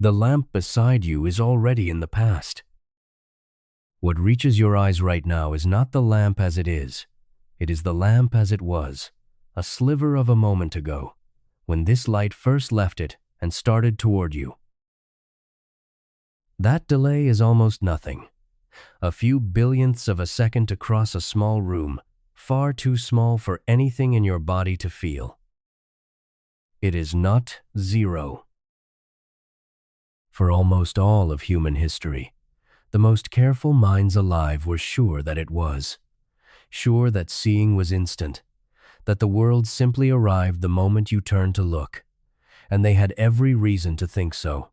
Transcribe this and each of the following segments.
The lamp beside you is already in the past. What reaches your eyes right now is not the lamp as it is. It is the lamp as it was, a sliver of a moment ago, when this light first left it and started toward you. That delay is almost nothing. A few billionths of a second to cross a small room, far too small for anything in your body to feel. It is not zero. For almost all of human history, the most careful minds alive were sure that it was. Sure that seeing was instant, that the world simply arrived the moment you turned to look, and they had every reason to think so.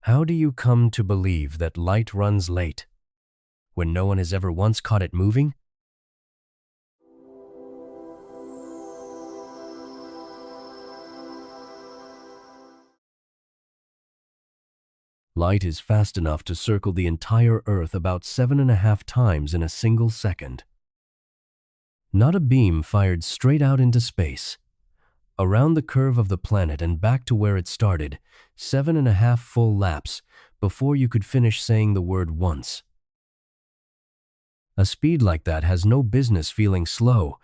How do you come to believe that light runs late, when no one has ever once caught it moving? Light is fast enough to circle the entire Earth about 7.5 times in a single second. Not a beam fired straight out into space. Around the curve of the planet and back to where it started, 7.5 full laps before you could finish saying the word once. A speed like that has no business feeling slow,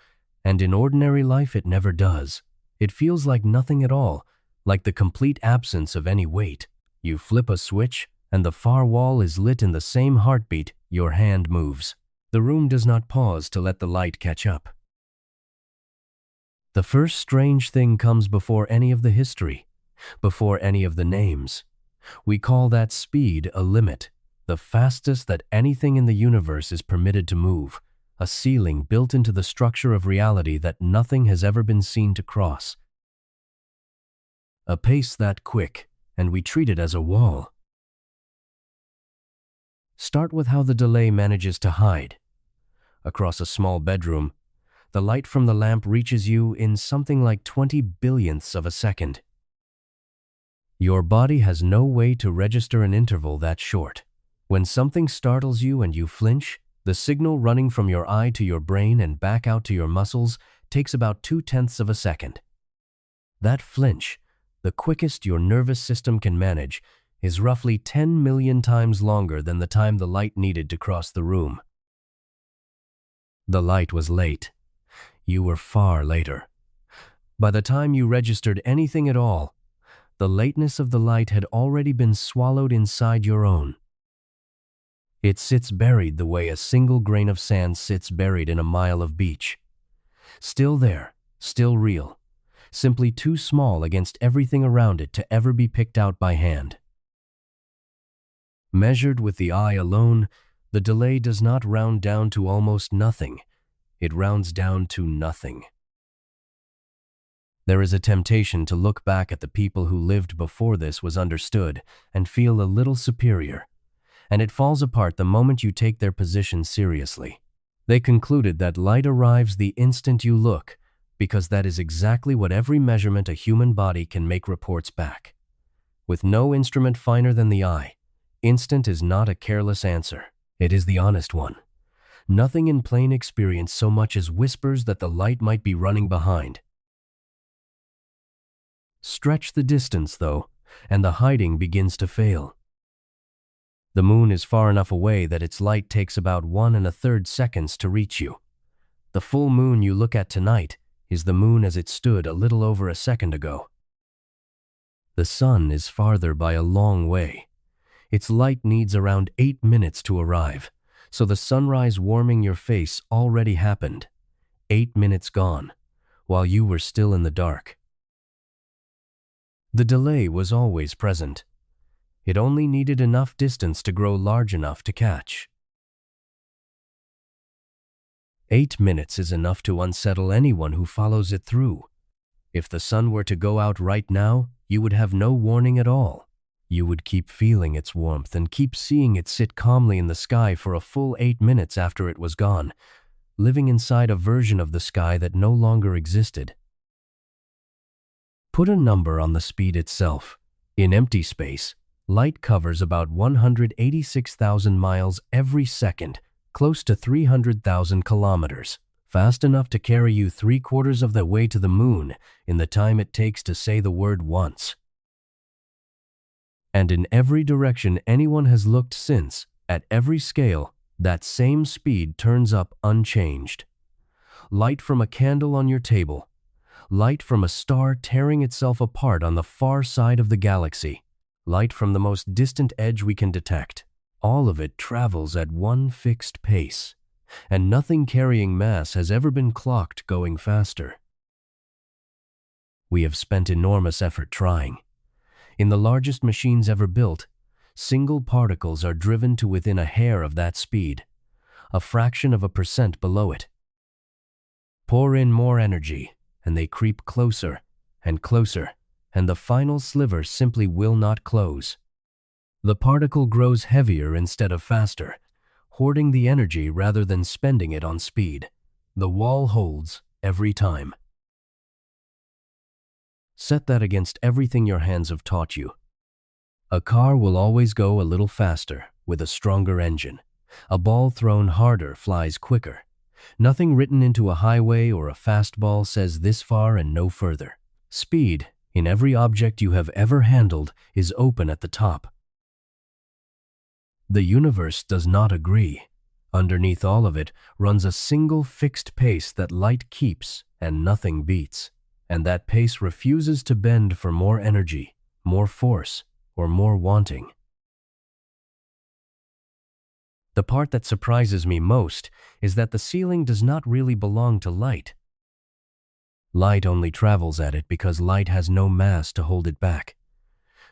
and in ordinary life it never does. It feels like nothing at all, like the complete absence of any weight. You flip a switch, and the far wall is lit in the same heartbeat your hand moves. The room does not pause to let the light catch up. The first strange thing comes before any of the history, before any of the names. We call that speed a limit, the fastest that anything in the universe is permitted to move, a ceiling built into the structure of reality that nothing has ever been seen to cross. A pace that quick, and we treat it as a wall. Start with how the delay manages to hide. Across a small bedroom, the light from the lamp reaches you in something like 20 billionths of a second. Your body has no way to register an interval that short. When something startles you and you flinch, the signal running from your eye to your brain and back out to your muscles takes about 0.2 of a second. That flinch, the quickest your nervous system can manage, is roughly 10 million times longer than the time the light needed to cross the room. The light was late. You were far later. By the time you registered anything at all, the lateness of the light had already been swallowed inside your own. It sits buried the way a single grain of sand sits buried in a mile of beach. Still there, still real. Simply too small against everything around it to ever be picked out by hand. Measured with the eye alone, the delay does not round down to almost nothing. It rounds down to nothing. There is a temptation to look back at the people who lived before this was understood and feel a little superior, and it falls apart the moment you take their position seriously. They concluded that light arrives the instant you look, because that is exactly what every measurement a human body can make reports back. With no instrument finer than the eye, instant is not a careless answer. It is the honest one. Nothing in plain experience so much as whispers that the light might be running behind. Stretch the distance, though, and the hiding begins to fail. The moon is far enough away that its light takes about 1 1/3 seconds to reach you. The full moon you look at tonight is the moon as it stood a little over a second ago. The sun is farther by a long way. Its light needs around 8 minutes to arrive, so the sunrise warming your face already happened. 8 minutes gone, while you were still in the dark. The delay was always present. It only needed enough distance to grow large enough to catch. 8 minutes is enough to unsettle anyone who follows it through. If the sun were to go out right now, you would have no warning at all. You would keep feeling its warmth and keep seeing it sit calmly in the sky for a full 8 minutes after it was gone, living inside a version of the sky that no longer existed. Put a number on the speed itself. In empty space, light covers about 186,000 miles every second, close to 300,000 kilometers, fast enough to carry you 3/4 of the way to the moon in the time it takes to say the word once. And in every direction anyone has looked since, at every scale, that same speed turns up unchanged. Light from a candle on your table, light from a star tearing itself apart on the far side of the galaxy, light from the most distant edge we can detect. All of it travels at one fixed pace, and nothing carrying mass has ever been clocked going faster. We have spent enormous effort trying. In the largest machines ever built, single particles are driven to within a hair of that speed, a fraction of a percent below it. Pour in more energy, and they creep closer and closer, and the final sliver simply will not close. The particle grows heavier instead of faster, hoarding the energy rather than spending it on speed. The wall holds every time. Set that against everything your hands have taught you. A car will always go a little faster with a stronger engine. A ball thrown harder flies quicker. Nothing written into a highway or a fastball says this far and no further. Speed, in every object you have ever handled, is open at the top. The universe does not agree. Underneath all of it runs a single fixed pace that light keeps and nothing beats. And that pace refuses to bend for more energy, more force, or more wanting. The part that surprises me most is that the ceiling does not really belong to light. Light only travels at it because light has no mass to hold it back.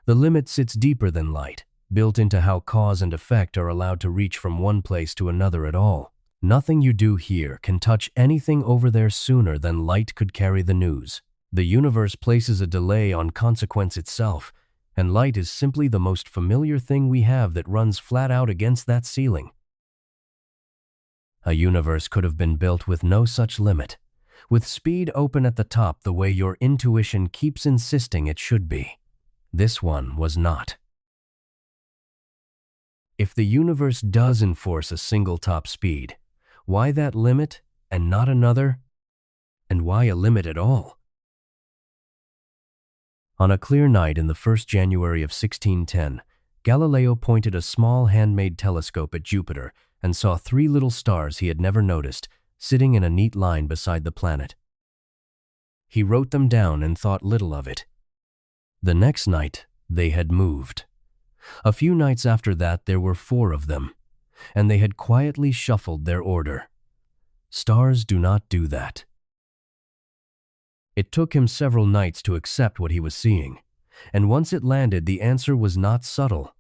The limit sits deeper than light, built into how cause and effect are allowed to reach from one place to another at all. Nothing you do here can touch anything over there sooner than light could carry the news. The universe places a delay on consequence itself, and light is simply the most familiar thing we have that runs flat out against that ceiling. A universe could have been built with no such limit, with speed open at the top the way your intuition keeps insisting it should be. This one was not. If the universe does enforce a single top speed, why that limit and not another? And why a limit at all? On a clear night in the 1st January of 1610, Galileo pointed a small handmade telescope at Jupiter and saw 3 little stars he had never noticed, sitting in a neat line beside the planet. He wrote them down and thought little of it. The next night, they had moved. A few nights after that, there were 4 of them, and they had quietly shuffled their order. Stars do not do that. It took him several nights to accept what he was seeing, and once it landed, the answer was not subtle.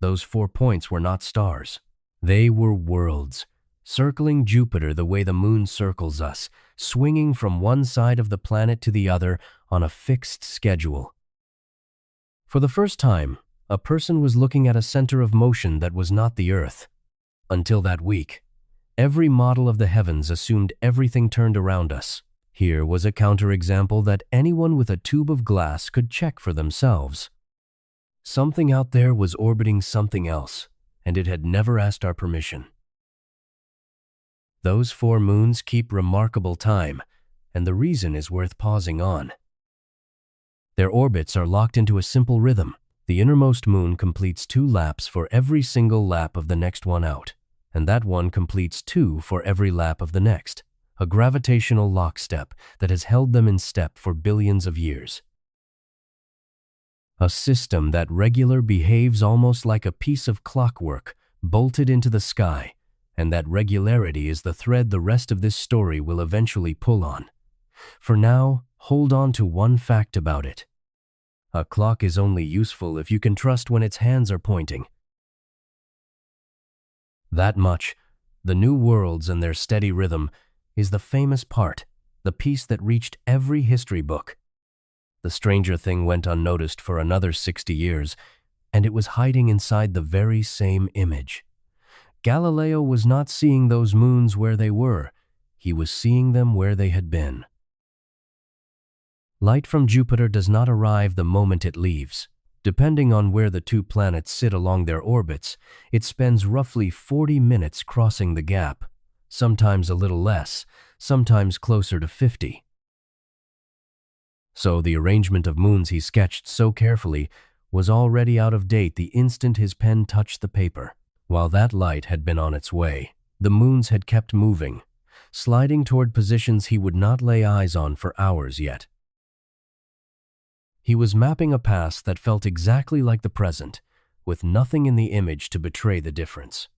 Those 4 points were not stars. They were worlds, circling Jupiter the way the moon circles us, swinging from one side of the planet to the other on a fixed schedule. For the first time, a person was looking at a center of motion that was not the Earth. Until that week, every model of the heavens assumed everything turned around us. Here was a counterexample that anyone with a tube of glass could check for themselves. Something out there was orbiting something else, and it had never asked our permission. Those 4 moons keep remarkable time, and the reason is worth pausing on. Their orbits are locked into a simple rhythm. The innermost moon completes 2 laps for every single lap of the next one out, and that one completes 2 for every lap of the next. A gravitational lockstep that has held them in step for billions of years. A system that regular behaves almost like a piece of clockwork bolted into the sky, and that regularity is the thread the rest of this story will eventually pull on. For now, hold on to one fact about it. A clock is only useful if you can trust when its hands are pointing. That much, the new worlds and their steady rhythm, is the famous part, the piece that reached every history book. The stranger thing went unnoticed for another 60 years, and it was hiding inside the very same image. Galileo was not seeing those moons where they were, he was seeing them where they had been. Light from Jupiter does not arrive the moment it leaves. Depending on where the 2 planets sit along their orbits, it spends roughly 40 minutes crossing the gap. Sometimes a little less, sometimes closer to 50. So the arrangement of moons he sketched so carefully was already out of date the instant his pen touched the paper. While that light had been on its way, the moons had kept moving, sliding toward positions he would not lay eyes on for hours yet. He was mapping a past that felt exactly like the present, with nothing in the image to betray the difference.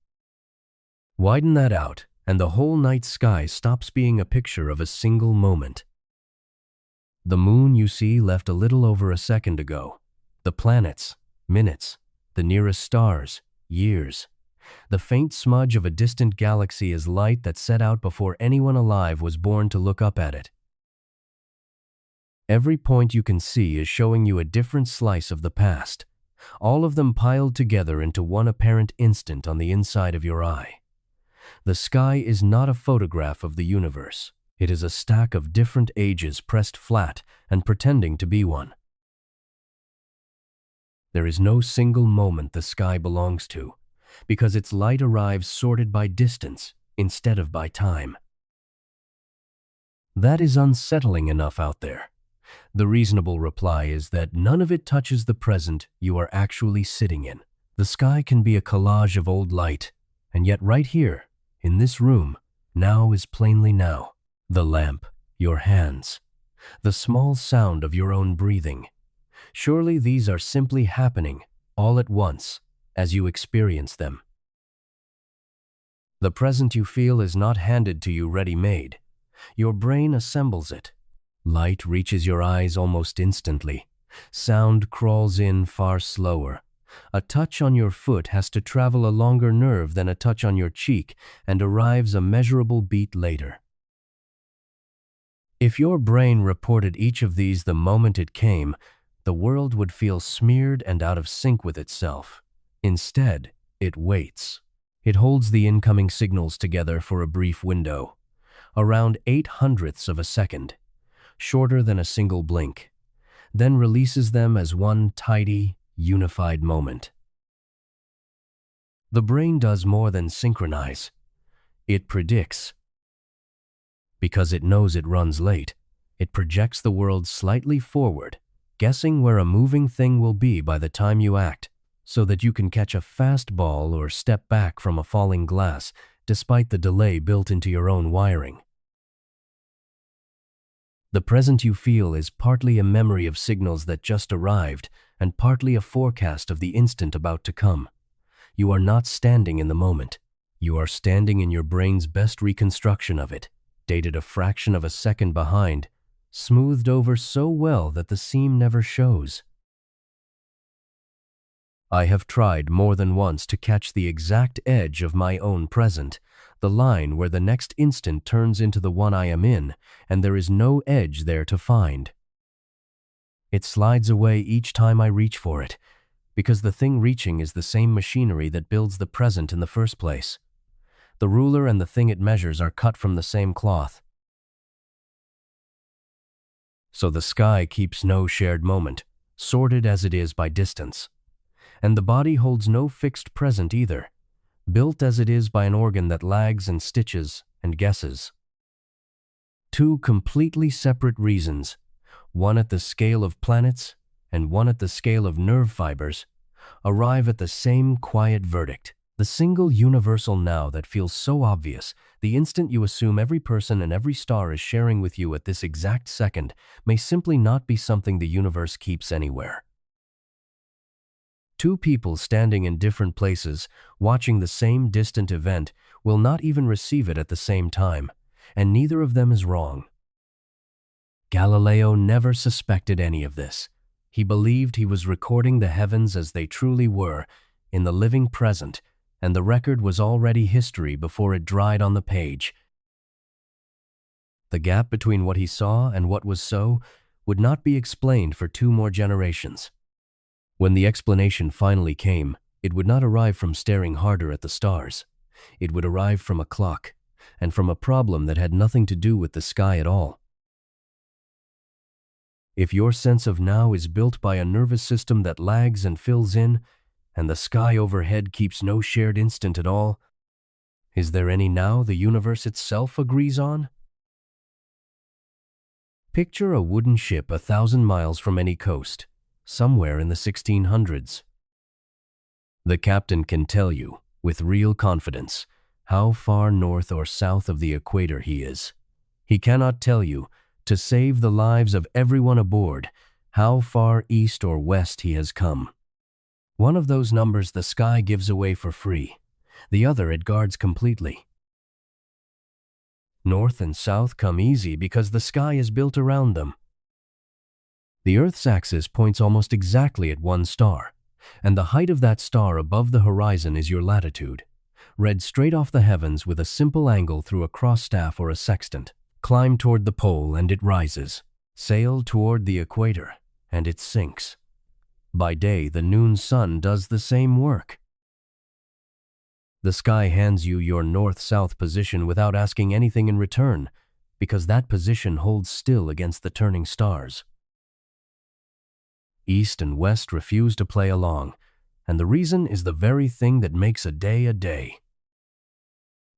Widen that out, and the whole night sky stops being a picture of a single moment. The moon you see left a little over a second ago. The planets, minutes. The nearest stars, years. The faint smudge of a distant galaxy is light that set out before anyone alive was born to look up at it. Every point you can see is showing you a different slice of the past, all of them piled together into one apparent instant on the inside of your eye. The sky is not a photograph of the universe. It is a stack of different ages pressed flat and pretending to be one. There is no single moment the sky belongs to, because its light arrives sorted by distance instead of by time. That is unsettling enough out there. The reasonable reply is that none of it touches the present you are actually sitting in. The sky can be a collage of old light, and yet right here, in this room, now is plainly now. The lamp, your hands, the small sound of your own breathing. Surely these are simply happening, all at once, as you experience them. The present you feel is not handed to you ready-made. Your brain assembles it. Light reaches your eyes almost instantly. Sound crawls in far slower. A touch on your foot has to travel a longer nerve than a touch on your cheek and arrives a measurable beat later. If your brain reported each of these the moment it came, the world would feel smeared and out of sync with itself. Instead, it waits. It holds the incoming signals together for a brief window, around 0.08 of a second, shorter than a single blink, then releases them as one tidy, unified moment. The brain does more than synchronize. It predicts. Because it knows it runs late, it projects the world slightly forward, guessing where a moving thing will be by the time you act, so that you can catch a fast ball or step back from a falling glass, despite the delay built into your own wiring. The present you feel is partly a memory of signals that just arrived and partly a forecast of the instant about to come. You are not standing in the moment. You are standing in your brain's best reconstruction of it, dated a fraction of a second behind, smoothed over so well that the seam never shows. I have tried more than once to catch the exact edge of my own present, the line where the next instant turns into the one I am in, and there is no edge there to find. It slides away each time I reach for it, because the thing reaching is the same machinery that builds the present in the first place. The ruler and the thing it measures are cut from the same cloth. So the sky keeps no shared moment, sorted as it is by distance. And the body holds no fixed present either, built as it is by an organ that lags and stitches and guesses. Two completely separate reasons, one at the scale of planets and one at the scale of nerve fibers, arrive at the same quiet verdict. The single universal now that feels so obvious, the instant you assume every person and every star is sharing with you at this exact second, may simply not be something the universe keeps anywhere. Two people standing in different places, watching the same distant event, will not even receive it at the same time, and neither of them is wrong. Galileo never suspected any of this. He believed he was recording the heavens as they truly were, in the living present, and the record was already history before it dried on the page. The gap between what he saw and what was so would not be explained for 2 more generations. When the explanation finally came, it would not arrive from staring harder at the stars. It would arrive from a clock, and from a problem that had nothing to do with the sky at all. If your sense of now is built by a nervous system that lags and fills in, and the sky overhead keeps no shared instant at all, is there any now the universe itself agrees on? Picture a wooden ship 1,000 miles from any coast. somewhere in the 1600s. The captain can tell you, with real confidence, how far north or south of the equator he is. He cannot tell you, to save the lives of everyone aboard, how far east or west he has come. One of those numbers the sky gives away for free, the other it guards completely. North and south come easy because the sky is built around them. The Earth's axis points almost exactly at one star, and the height of that star above the horizon is your latitude, read straight off the heavens with a simple angle through a cross-staff or a sextant. Climb toward the pole and it rises. Sail toward the equator and it sinks. By day, the noon sun does the same work. The sky hands you your north-south position without asking anything in return, because that position holds still against the turning stars. East and west refuse to play along, and the reason is the very thing that makes a day a day.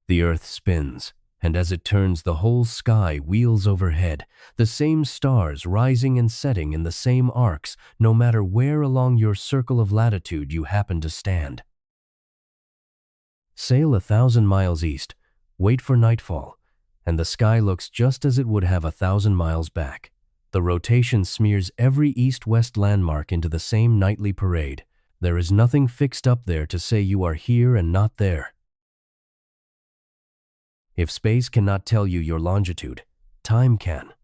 The Earth spins, and as it turns, the whole sky wheels overhead, the same stars rising and setting in the same arcs, no matter where along your circle of latitude you happen to stand. Sail 1,000 miles east, wait for nightfall, and the sky looks just as it would have 1,000 miles back. The rotation smears every east-west landmark into the same nightly parade. There is nothing fixed up there to say you are here and not there. If space cannot tell you your longitude, time can.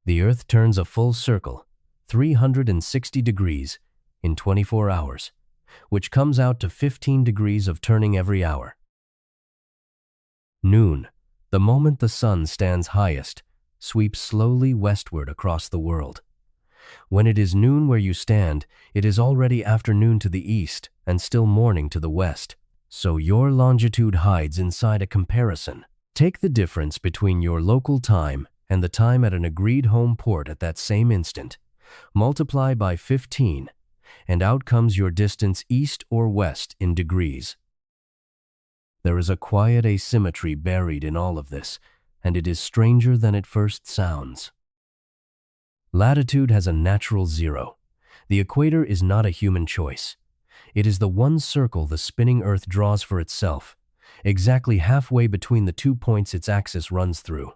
The Earth turns a full circle, 360 degrees, in 24 hours, which comes out to 15 degrees of turning every hour. Noon, the moment the sun stands highest, sweeps slowly westward across the world. When it is noon where you stand, it is already afternoon to the east and still morning to the west. So your longitude hides inside a comparison. Take the difference between your local time and the time at an agreed home port at that same instant. Multiply by 15, and out comes your distance east or west in degrees. There is a quiet asymmetry buried in all of this, and it is stranger than it first sounds. Latitude has a natural zero. The equator is not a human choice. It is the one circle the spinning Earth draws for itself, exactly halfway between the 2 points its axis runs through.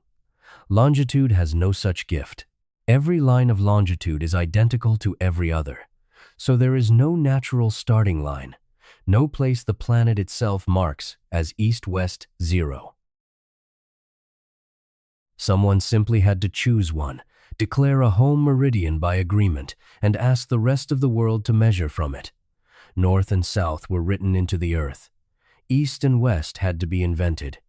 Longitude has no such gift. Every line of longitude is identical to every other, so there is no natural starting line, no place the planet itself marks as east-west zero. Someone simply had to choose one, declare a home meridian by agreement, and ask the rest of the world to measure from it. North and south were written into the Earth. East and west had to be invented.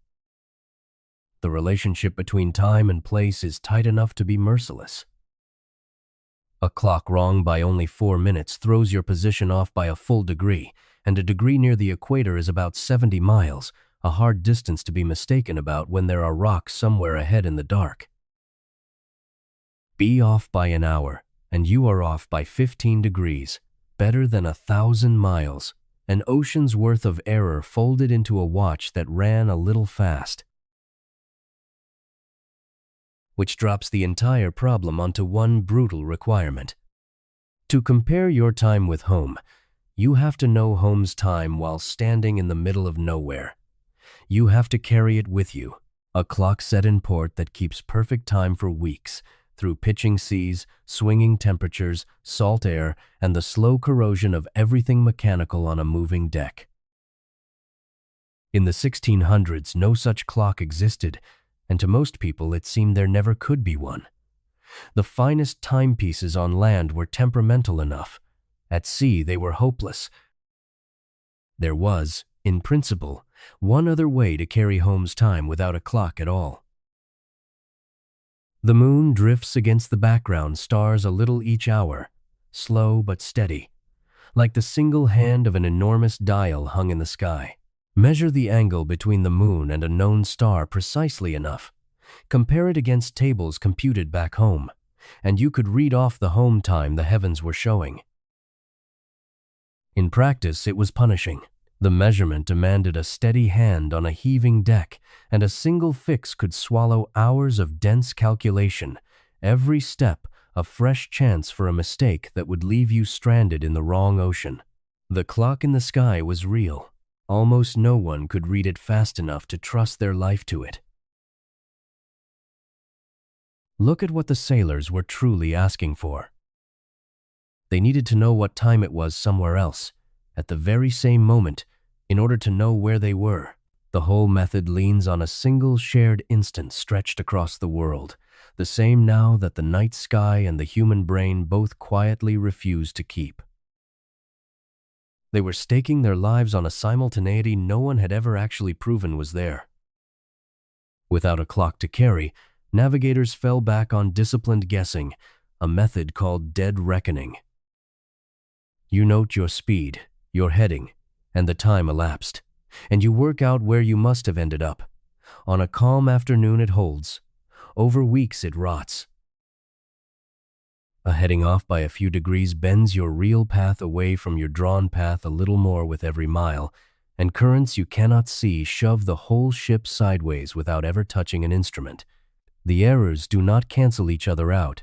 The relationship between time and place is tight enough to be merciless. A clock wrong by only 4 minutes throws your position off by a full degree, and a degree near the equator is about 70 miles, a hard distance to be mistaken about when there are rocks somewhere ahead in the dark. Be off by an hour, and you are off by 15 degrees. Better than 1,000 miles, an ocean's worth of error folded into a watch that ran a little fast. Which drops the entire problem onto one brutal requirement. To compare your time with home, you have to know home's time while standing in the middle of nowhere. You have to carry it with you, a clock set in port that keeps perfect time for weeks, through pitching seas, swinging temperatures, salt air, and the slow corrosion of everything mechanical on a moving deck. In the 1600s, no such clock existed, and to most people it seemed there never could be one. The finest timepieces on land were temperamental enough. At sea, they were hopeless. There was, in principle, one other way to carry home's time without a clock at all. The moon drifts against the background stars a little each hour, slow but steady, like the single hand of an enormous dial hung in the sky. Measure the angle between the moon and a known star precisely enough. Compare it against tables computed back home, and you could read off the home time the heavens were showing. In practice, it was punishing. The measurement demanded a steady hand on a heaving deck, and a single fix could swallow hours of dense calculation, every step a fresh chance for a mistake that would leave you stranded in the wrong ocean. The clock in the sky was real. Almost no one could read it fast enough to trust their life to it. Look at what the sailors were truly asking for. They needed to know what time it was somewhere else, at the very same moment, in order to know where they were. The whole method leans on a single shared instant stretched across the world, the same now that the night sky and the human brain both quietly refuse to keep. They were staking their lives on a simultaneity no one had ever actually proven was there. Without a clock to carry, navigators fell back on disciplined guessing, a method called dead reckoning. You note your speed, your heading, and the time elapsed, and you work out where you must have ended up. On a calm afternoon it holds. Over weeks it rots. A heading off by a few degrees bends your real path away from your drawn path a little more with every mile, and currents you cannot see shove the whole ship sideways without ever touching an instrument. The errors do not cancel each other out.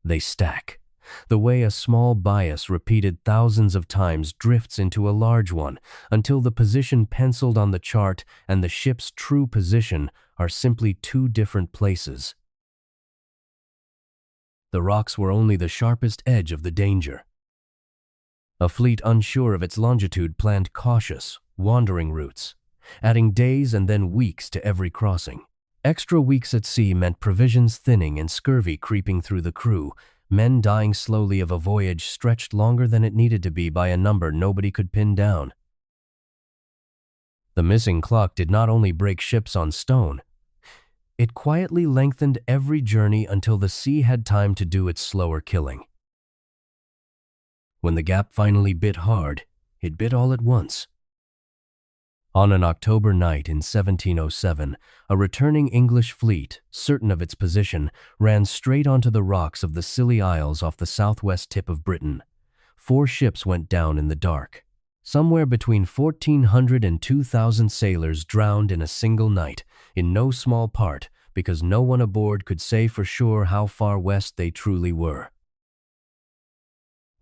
They stack, the way a small bias repeated thousands of times drifts into a large one, until the position penciled on the chart and the ship's true position are simply two different places. The rocks were only the sharpest edge of the danger. A fleet unsure of its longitude planned cautious, wandering routes, adding days and then weeks to every crossing. Extra weeks at sea meant provisions thinning and scurvy creeping through the crew, men dying slowly of a voyage stretched longer than it needed to be by a number nobody could pin down. The missing clock did not only break ships on stone, it quietly lengthened every journey until the sea had time to do its slower killing. When the gap finally bit hard, it bit all at once. On an October night in 1707, a returning English fleet, certain of its position, ran straight onto the rocks of the Scilly Isles off the southwest tip of Britain. 4 ships went down in the dark. Somewhere between 1,400 and 2,000 sailors drowned in a single night, in no small part because no one aboard could say for sure how far west they truly were.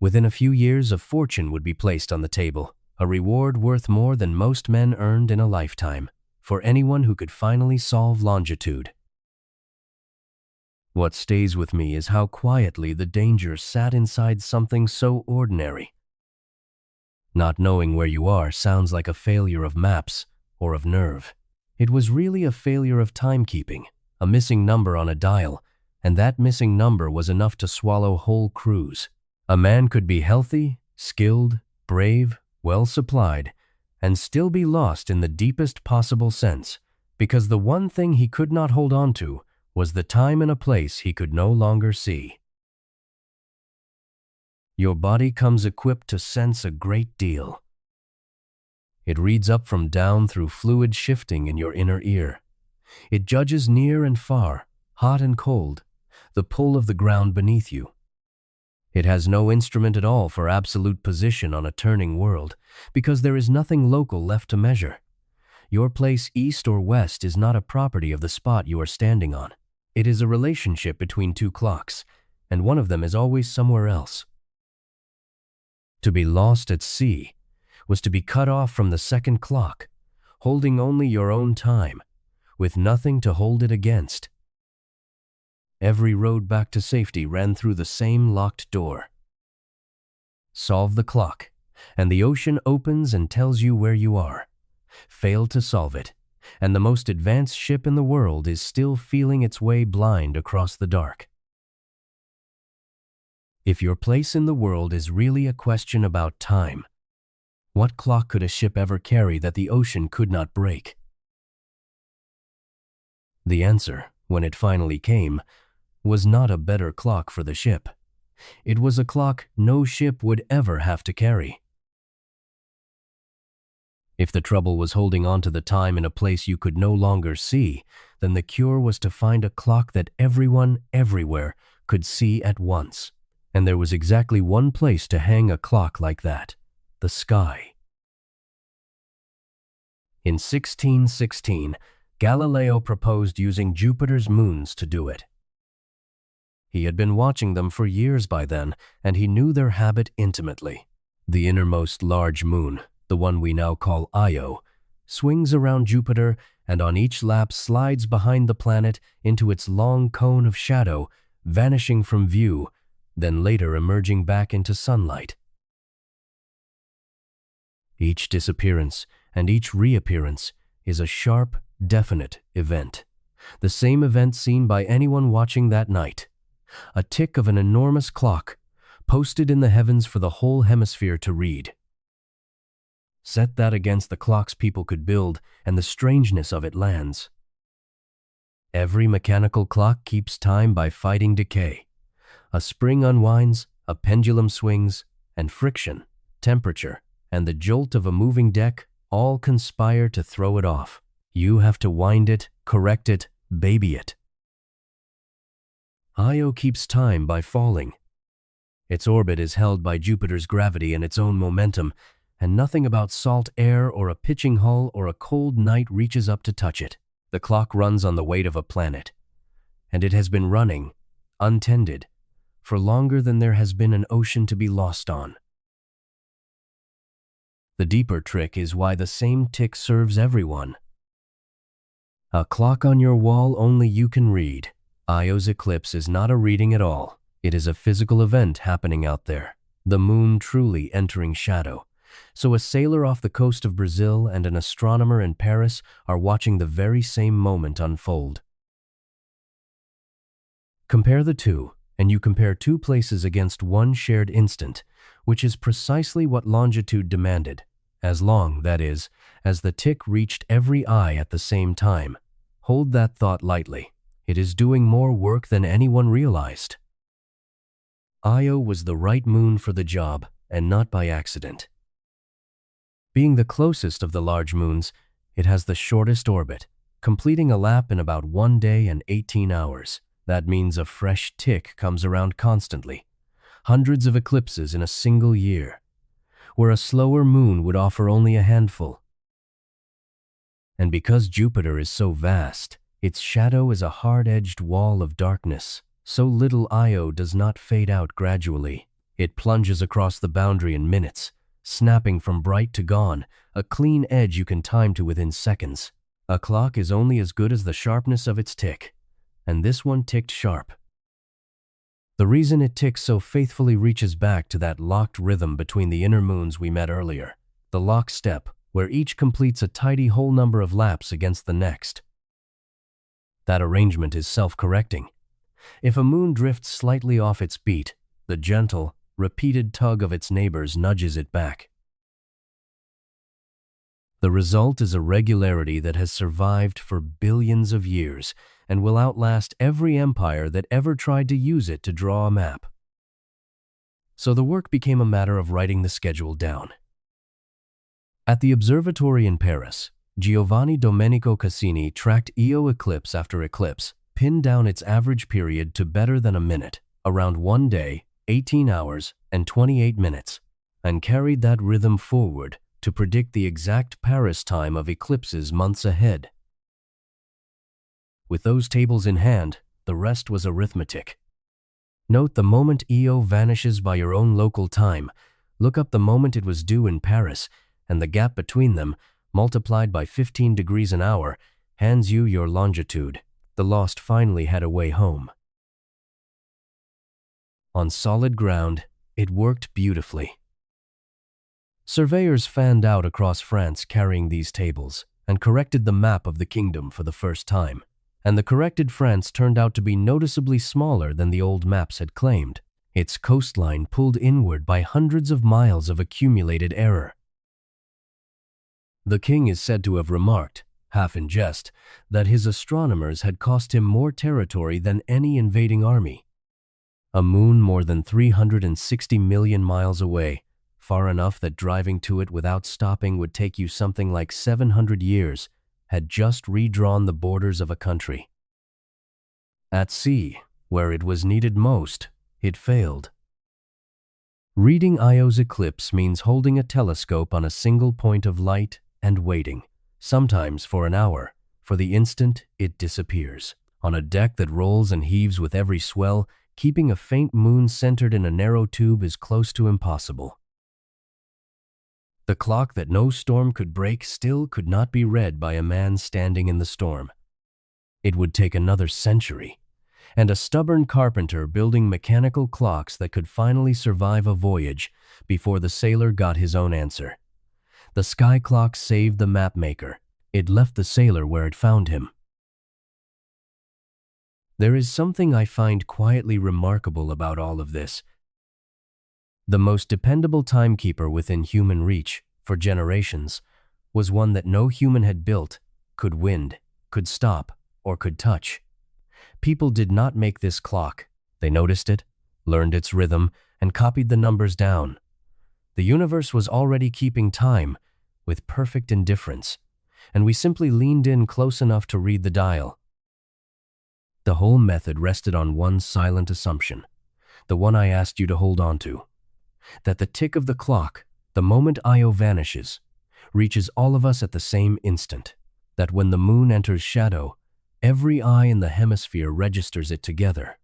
Within a few years, a fortune would be placed on the table, a reward worth more than most men earned in a lifetime, for anyone who could finally solve longitude. What stays with me is how quietly the danger sat inside something so ordinary. Not knowing where you are sounds like a failure of maps or of nerve. It was really a failure of timekeeping, a missing number on a dial, and that missing number was enough to swallow whole crews. A man could be healthy, skilled, brave, well supplied, and still be lost in the deepest possible sense, because the one thing he could not hold on to was the time and a place he could no longer see. Your body comes equipped to sense a great deal. It reads up from down through fluid shifting in your inner ear. It judges near and far, hot and cold, the pull of the ground beneath you. It has no instrument at all for absolute position on a turning world, because there is nothing local left to measure. Your place east or west is not a property of the spot you are standing on. It is a relationship between 2 clocks, and one of them is always somewhere else. To be lost at sea was to be cut off from the second clock, holding only your own time, with nothing to hold it against. Every road back to safety ran through the same locked door. Solve the clock, and the ocean opens and tells you where you are. Fail to solve it, and the most advanced ship in the world is still feeling its way blind across the dark. If your place in the world is really a question about time, what clock could a ship ever carry that the ocean could not break? The answer, when it finally came, was not a better clock for the ship. It was a clock no ship would ever have to carry. If the trouble was holding on to the time in a place you could no longer see, then the cure was to find a clock that everyone, everywhere, could see at once. And there was exactly one place to hang a clock like that: the sky. In 1616, Galileo proposed using Jupiter's moons to do it. He had been watching them for years by then, and he knew their habit intimately. The innermost large moon, the one we now call Io, swings around Jupiter and on each lap slides behind the planet into its long cone of shadow, vanishing from view, then later emerging back into sunlight. Each disappearance and each reappearance is a sharp, definite event. The same event seen by anyone watching that night. A tick of an enormous clock, posted in the heavens for the whole hemisphere to read. Set that against the clocks people could build, and the strangeness of it lands. Every mechanical clock keeps time by fighting decay. A spring unwinds, a pendulum swings, and friction, temperature, and the jolt of a moving deck all conspire to throw it off. You have to wind it, correct it, baby it. Io keeps time by falling. Its orbit is held by Jupiter's gravity and its own momentum, and nothing about salt air or a pitching hull or a cold night reaches up to touch it. The clock runs on the weight of a planet, and it has been running, untended, for longer than there has been an ocean to be lost on. The deeper trick is why the same tick serves everyone. A clock on your wall only you can read. Io's eclipse is not a reading at all. It is a physical event happening out there, the moon truly entering shadow. So a sailor off the coast of Brazil and an astronomer in Paris are watching the very same moment unfold. Compare the two, and you compare two places against one shared instant, which is precisely what longitude demanded, as long, that is, as the tick reached every eye at the same time. Hold that thought lightly. It is doing more work than anyone realized. Io was the right moon for the job, and not by accident. Being the closest of the large moons, it has the shortest orbit, completing a lap in about 1 day and 18 hours. That means a fresh tick comes around constantly. Hundreds of eclipses in a single year, where a slower moon would offer only a handful. And because Jupiter is so vast, its shadow is a hard-edged wall of darkness. So little Io does not fade out gradually. It plunges across the boundary in minutes, snapping from bright to gone, a clean edge you can time to within seconds. A clock is only as good as the sharpness of its tick, and this one ticked sharp. The reason it ticks so faithfully reaches back to that locked rhythm between the inner moons we met earlier, the lockstep, where each completes a tidy whole number of laps against the next. That arrangement is self-correcting. If a moon drifts slightly off its beat, the gentle, repeated tug of its neighbors nudges it back. The result is a regularity that has survived for billions of years and will outlast every empire that ever tried to use it to draw a map. So the work became a matter of writing the schedule down. At the observatory in Paris, Giovanni Domenico Cassini tracked Io eclipse after eclipse, pinned down its average period to better than a minute, around 1 day, 18 hours, and 28 minutes, and carried that rhythm forward to predict the exact Paris time of eclipses months ahead. With those tables in hand, the rest was arithmetic. Note the moment Io vanishes by your own local time, look up the moment it was due in Paris, and the gap between them, multiplied by 15 degrees an hour, hands you your longitude. The lost finally had a way home. On solid ground, it worked beautifully. Surveyors fanned out across France carrying these tables and corrected the map of the kingdom for the first time, and the corrected France turned out to be noticeably smaller than the old maps had claimed, its coastline pulled inward by hundreds of miles of accumulated error. The king is said to have remarked, half in jest, that his astronomers had cost him more territory than any invading army. A moon more than 360 million miles away, far enough that driving to it without stopping would take you something like 700 years, had just redrawn the borders of a country. At sea, where it was needed most, it failed. Reading Io's eclipse means holding a telescope on a single point of light and waiting, sometimes for an hour, for the instant it disappears. On a deck that rolls and heaves with every swell, keeping a faint moon centered in a narrow tube is close to impossible. The clock that no storm could break still could not be read by a man standing in the storm. It would take another century, and a stubborn carpenter building mechanical clocks that could finally survive a voyage before the sailor got his own answer. The sky clock saved the mapmaker. It left the sailor where it found him. There is something I find quietly remarkable about all of this. The most dependable timekeeper within human reach, for generations, was one that no human had built, could wind, could stop, or could touch. People did not make this clock. They noticed it, learned its rhythm, and copied the numbers down. The universe was already keeping time, with perfect indifference, and we simply leaned in close enough to read the dial. The whole method rested on one silent assumption, the one I asked you to hold on to. That the tick of the clock, the moment Io vanishes, reaches all of us at the same instant. That when the moon enters shadow, every eye in the hemisphere registers it together.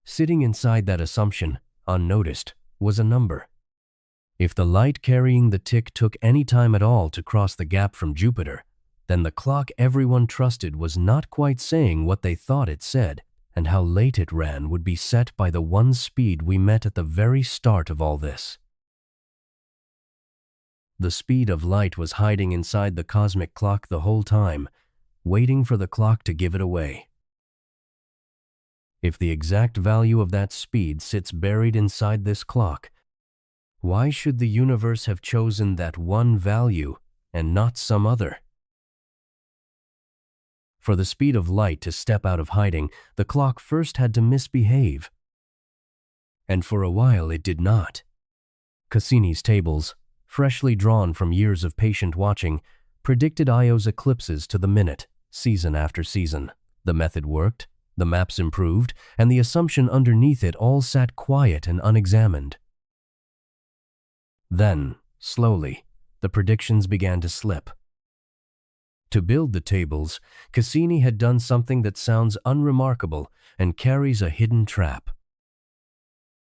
Sitting inside that assumption, unnoticed, was a number. If the light carrying the tick took any time at all to cross the gap from Jupiter, then the clock everyone trusted was not quite saying what they thought it said, and how late it ran would be set by the one speed we met at the very start of all this. The speed of light was hiding inside the cosmic clock the whole time, waiting for the clock to give it away. If the exact value of that speed sits buried inside this clock, why should the universe have chosen that one value and not some other? For the speed of light to step out of hiding, the clock first had to misbehave. And for a while it did not. Cassini's tables, freshly drawn from years of patient watching, predicted Io's eclipses to the minute, season after season. The method worked, the maps improved, and the assumption underneath it all sat quiet and unexamined. Then, slowly, the predictions began to slip. To build the tables, Cassini had done something that sounds unremarkable and carries a hidden trap.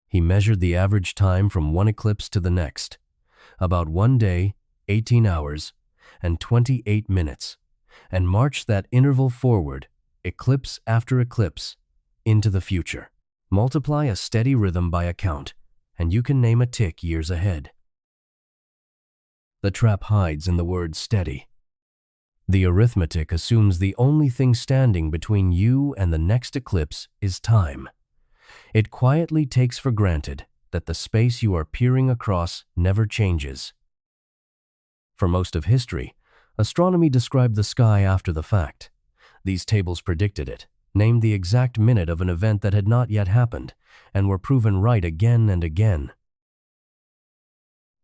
He measured the average time from one eclipse to the next, about 1 day, 18 hours, and 28 minutes, and marched that interval forward, eclipse after eclipse, into the future. Multiply a steady rhythm by a count, and you can name a tick years ahead. The trap hides in the word steady. The arithmetic assumes the only thing standing between you and the next eclipse is time. It quietly takes for granted that the space you are peering across never changes. For most of history, astronomy described the sky after the fact. These tables predicted it, named the exact minute of an event that had not yet happened, and were proven right again and again.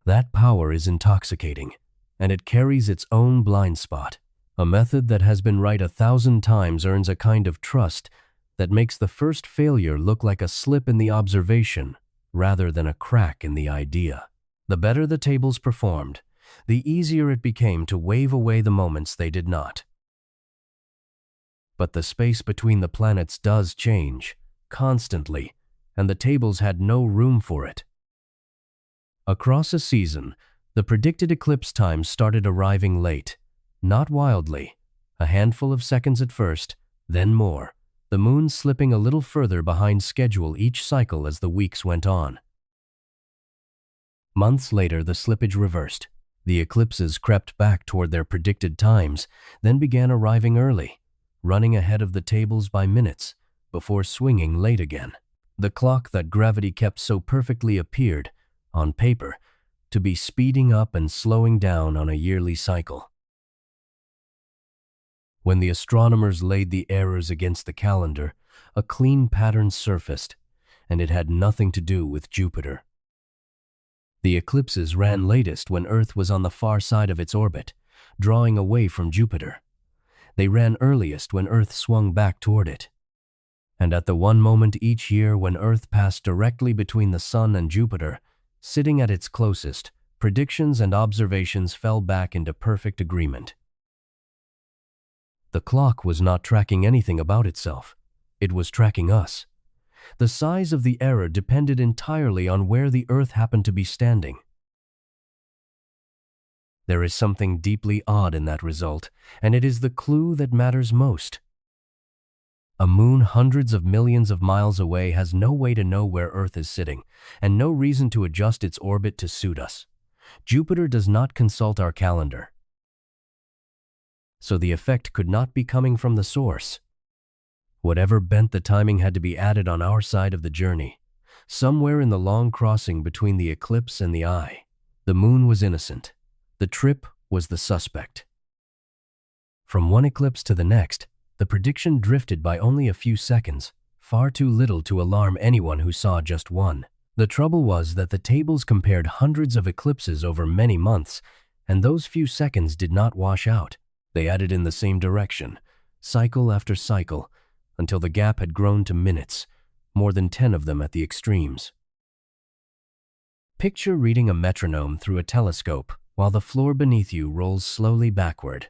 That power is intoxicating, and it carries its own blind spot. A method that has been right 1,000 times earns a kind of trust that makes the first failure look like a slip in the observation rather than a crack in the idea. The better the tables performed, the easier it became to wave away the moments they did not. But the space between the planets does change, constantly, and the tables had no room for it. Across a season, the predicted eclipse times started arriving late, not wildly, a handful of seconds at first, then more, the moon slipping a little further behind schedule each cycle as the weeks went on. Months later, the slippage reversed. The eclipses crept back toward their predicted times, then began arriving early, running ahead of the tables by minutes, before swinging late again. The clock that gravity kept so perfectly appeared, on paper, to be speeding up and slowing down on a yearly cycle. When the astronomers laid the errors against the calendar, a clean pattern surfaced, and it had nothing to do with Jupiter. The eclipses ran latest when Earth was on the far side of its orbit, drawing away from Jupiter. They ran earliest when Earth swung back toward it. And at the one moment each year when Earth passed directly between the Sun and Jupiter, sitting at its closest, predictions and observations fell back into perfect agreement. The clock was not tracking anything about itself. It was tracking us, The size of the error depended entirely on where the Earth happened to be standing. There is something deeply odd in that result, and it is the clue that matters most. A moon hundreds of millions of miles away has no way to know where Earth is sitting, and no reason to adjust its orbit to suit us. Jupiter does not consult our calendar, so the effect could not be coming from the source. Whatever bent the timing had to be added on our side of the journey. Somewhere in the long crossing between the eclipse and the eye, the moon was innocent. The trip was the suspect. From one eclipse to the next, the prediction drifted by only a few seconds, far too little to alarm anyone who saw just one. The trouble was that the tables compared hundreds of eclipses over many months, and those few seconds did not wash out. They added in the same direction, cycle after cycle, until the gap had grown to minutes, more than 10 of them at the extremes. Picture reading a metronome through a telescope while the floor beneath you rolls slowly backward.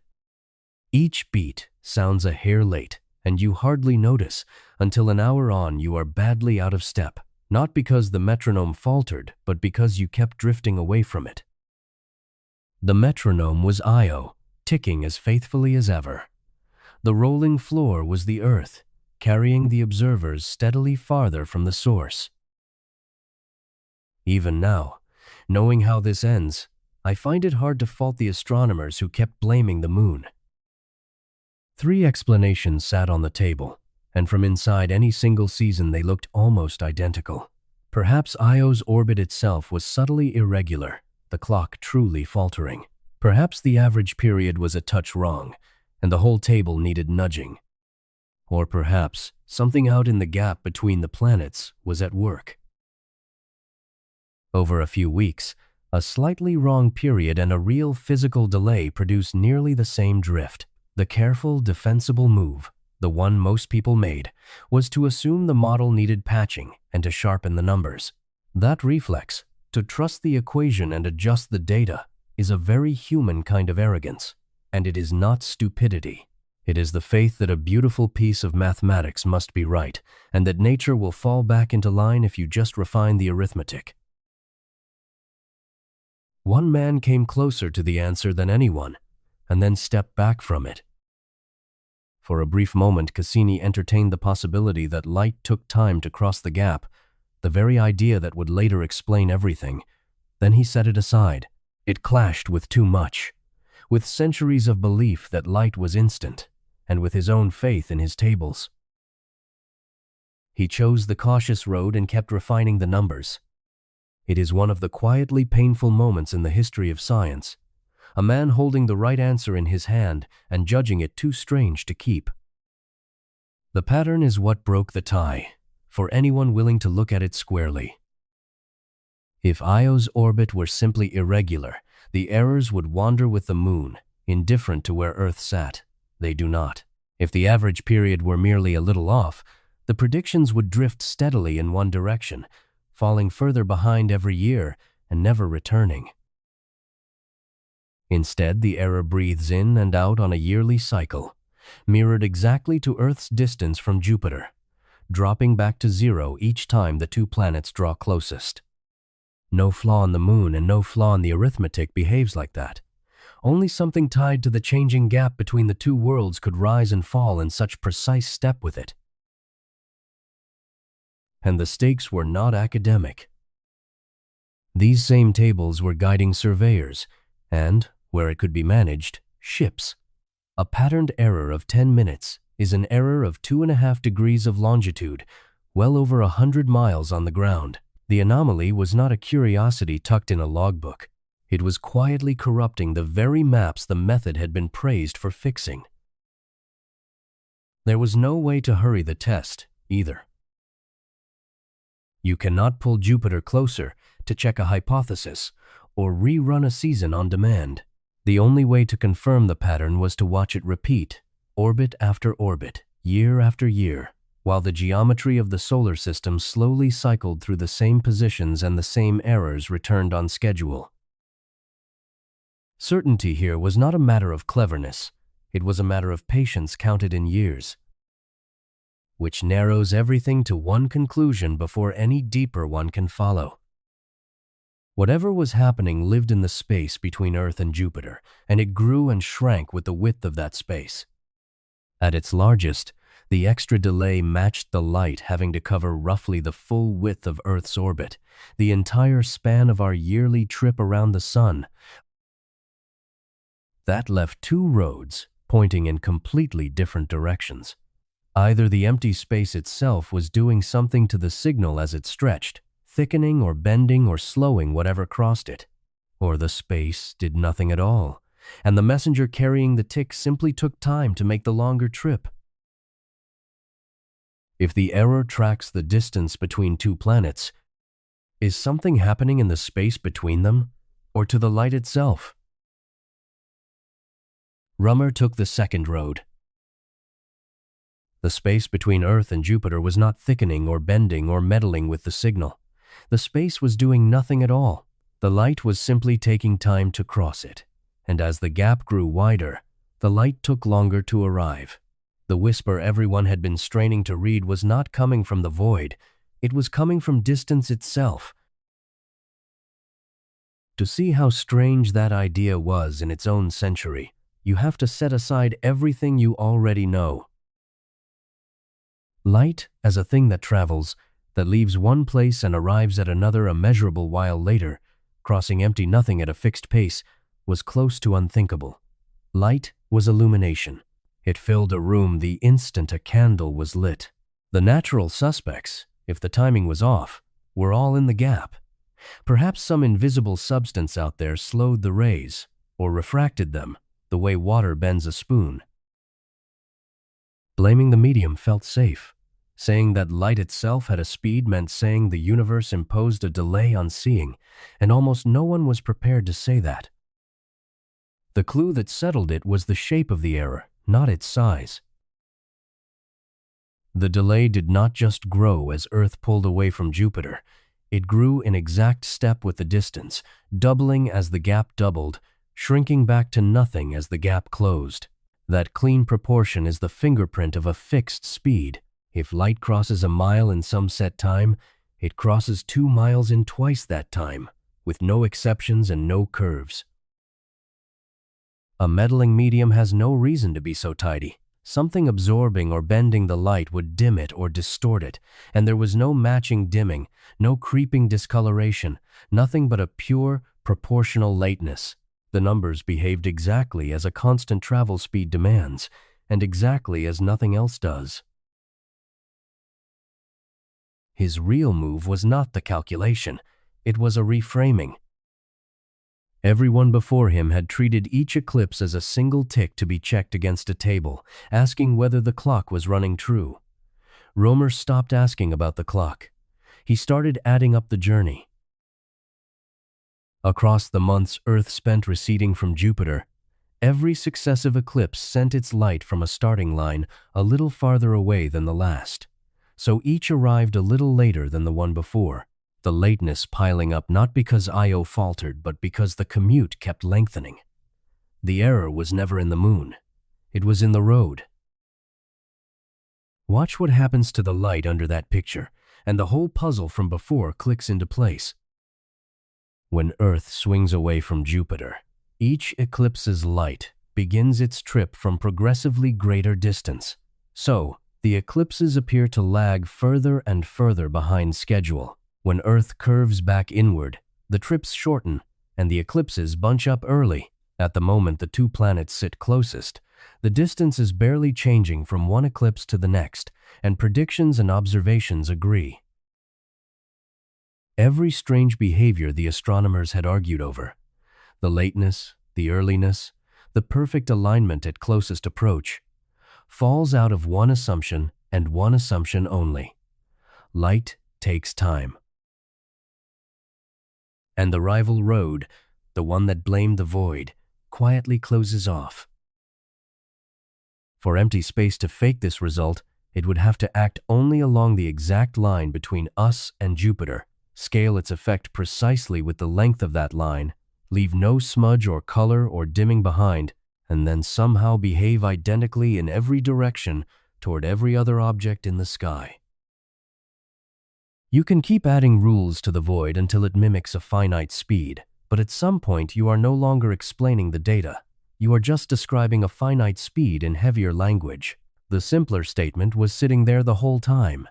Each beat sounds a hair late, and you hardly notice until an hour on you are badly out of step, not because the metronome faltered, but because you kept drifting away from it. The metronome was Io, ticking as faithfully as ever. The rolling floor was the Earth, carrying the observers steadily farther from the source. Even now, knowing how this ends, I find it hard to fault the astronomers who kept blaming the moon. 3 explanations sat on the table, and from inside any single season they looked almost identical. Perhaps Io's orbit itself was subtly irregular, the clock truly faltering. Perhaps the average period was a touch wrong, and the whole table needed nudging. Or perhaps something out in the gap between the planets was at work. Over a few weeks, a slightly wrong period and a real physical delay produced nearly the same drift. The careful, defensible move, the one most people made, was to assume the model needed patching and to sharpen the numbers. That reflex, to trust the equation and adjust the data, is a very human kind of arrogance, and it is not stupidity. It is the faith that a beautiful piece of mathematics must be right, and that nature will fall back into line if you just refine the arithmetic. One man came closer to the answer than anyone, and then stepped back from it. For a brief moment, Cassini entertained the possibility that light took time to cross the gap, the very idea that would later explain everything. Then he set it aside. It clashed with too much, with centuries of belief that light was instant, and with his own faith in his tables. He chose the cautious road and kept refining the numbers. It is one of the quietly painful moments in the history of science. A man holding the right answer in his hand and judging it too strange to keep. The pattern is what broke the tie, for anyone willing to look at it squarely. If Io's orbit were simply irregular, the errors would wander with the moon, indifferent to where Earth sat. They do not. If the average period were merely a little off, the predictions would drift steadily in one direction, falling further behind every year and never returning. Instead, the error breathes in and out on a yearly cycle, mirrored exactly to Earth's distance from Jupiter, dropping back to zero each time the 2 planets draw closest. No flaw in the moon and no flaw in the arithmetic behaves like that. Only something tied to the changing gap between the 2 worlds could rise and fall in such precise step with it. And the stakes were not academic. These same tables were guiding surveyors and, where it could be managed, ships. A patterned error of 10 minutes is an error of 2.5 degrees of longitude, well over 100 miles on the ground. The anomaly was not a curiosity tucked in a logbook. It was quietly corrupting the very maps the method had been praised for fixing. There was no way to hurry the test, either. You cannot pull Jupiter closer to check a hypothesis or rerun a season on demand. The only way to confirm the pattern was to watch it repeat, orbit after orbit, year after year, while the geometry of the solar system slowly cycled through the same positions and the same errors returned on schedule. Certainty here was not a matter of cleverness. It was a matter of patience counted in years. which narrows everything to one conclusion before any deeper one can follow. Whatever was happening lived in the space between Earth and Jupiter, and it grew and shrank with the width of that space. At its largest, the extra delay matched the light having to cover roughly the full width of Earth's orbit, the entire span of our yearly trip around the Sun. That left two roads pointing in completely different directions. Either the empty space itself was doing something to the signal as it stretched, thickening or bending or slowing whatever crossed it, or the space did nothing at all, and the messenger carrying the tick simply took time to make the longer trip. If the error tracks the distance between two planets, is something happening in the space between them, or to the light itself? Rømer took the second road. The space between Earth and Jupiter was not thickening or bending or meddling with the signal. The space was doing nothing at all. The light was simply taking time to cross it, and as the gap grew wider, the light took longer to arrive. The whisper everyone had been straining to read was not coming from the void, it was coming from distance itself. To see how strange that idea was in its own century, you have to set aside everything you already know. Light, as a thing that travels, that leaves one place and arrives at another a measurable while later, crossing empty nothing at a fixed pace, was close to unthinkable. Light was illumination. It filled a room the instant a candle was lit. The natural suspects, if the timing was off, were all in the gap. Perhaps some invisible substance out there slowed the rays, or refracted them, the way water bends a spoon. Blaming the medium felt safe. Saying that light itself had a speed meant saying the universe imposed a delay on seeing, and almost no one was prepared to say that. The clue that settled it was the shape of the error, not its size. The delay did not just grow as Earth pulled away from Jupiter. It grew in exact step with the distance, doubling as the gap doubled, shrinking back to nothing as the gap closed. That clean proportion is the fingerprint of a fixed speed. If light crosses a mile in some set time, it crosses 2 miles in twice that time, with no exceptions and no curves. A meddling medium has no reason to be so tidy. Something absorbing or bending the light would dim it or distort it, and there was no matching dimming, no creeping discoloration, nothing but a pure, proportional lateness. The numbers behaved exactly as a constant travel speed demands, and exactly as nothing else does. His real move was not the calculation, it was a reframing. Everyone before him had treated each eclipse as a single tick to be checked against a table, asking whether the clock was running true. Rømer stopped asking about the clock. He started adding up the journey. Across the months Earth spent receding from Jupiter, every successive eclipse sent its light from a starting line a little farther away than the last. So each arrived a little later than the one before, the lateness piling up not because Io faltered, but because the commute kept lengthening. The error was never in the moon. It was in the road. Watch what happens to the light under that picture, and the whole puzzle from before clicks into place. When Earth swings away from Jupiter, each eclipse's light begins its trip from progressively greater distance. So, the eclipses appear to lag further and further behind schedule. When Earth curves back inward, the trips shorten, and the eclipses bunch up early. At the moment the two planets sit closest, the distance is barely changing from one eclipse to the next, and predictions and observations agree. Every strange behavior the astronomers had argued over, the lateness, the earliness, the perfect alignment at closest approach, falls out of one assumption and one assumption only. Light takes time. And the rival road, the one that blamed the void, quietly closes off. For empty space to fake this result, it would have to act only along the exact line between us and Jupiter, scale its effect precisely with the length of that line, leave no smudge or color or dimming behind, and then somehow behave identically in every direction, toward every other object in the sky. You can keep adding rules to the void until it mimics a finite speed, but at some point you are no longer explaining the data. You are just describing a finite speed in heavier language. The simpler statement was sitting there the whole time.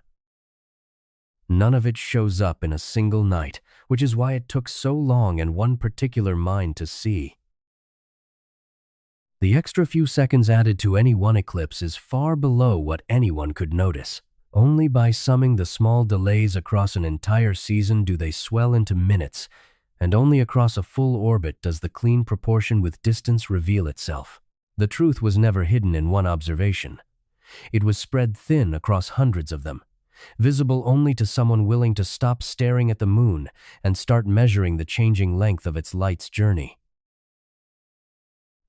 None of it shows up in a single night, which is why it took so long and one particular mind to see. The extra few seconds added to any one eclipse is far below what anyone could notice. Only by summing the small delays across an entire season do they swell into minutes, and only across a full orbit does the clean proportion with distance reveal itself. The truth was never hidden in one observation. It was spread thin across hundreds of them, visible only to someone willing to stop staring at the moon and start measuring the changing length of its light's journey.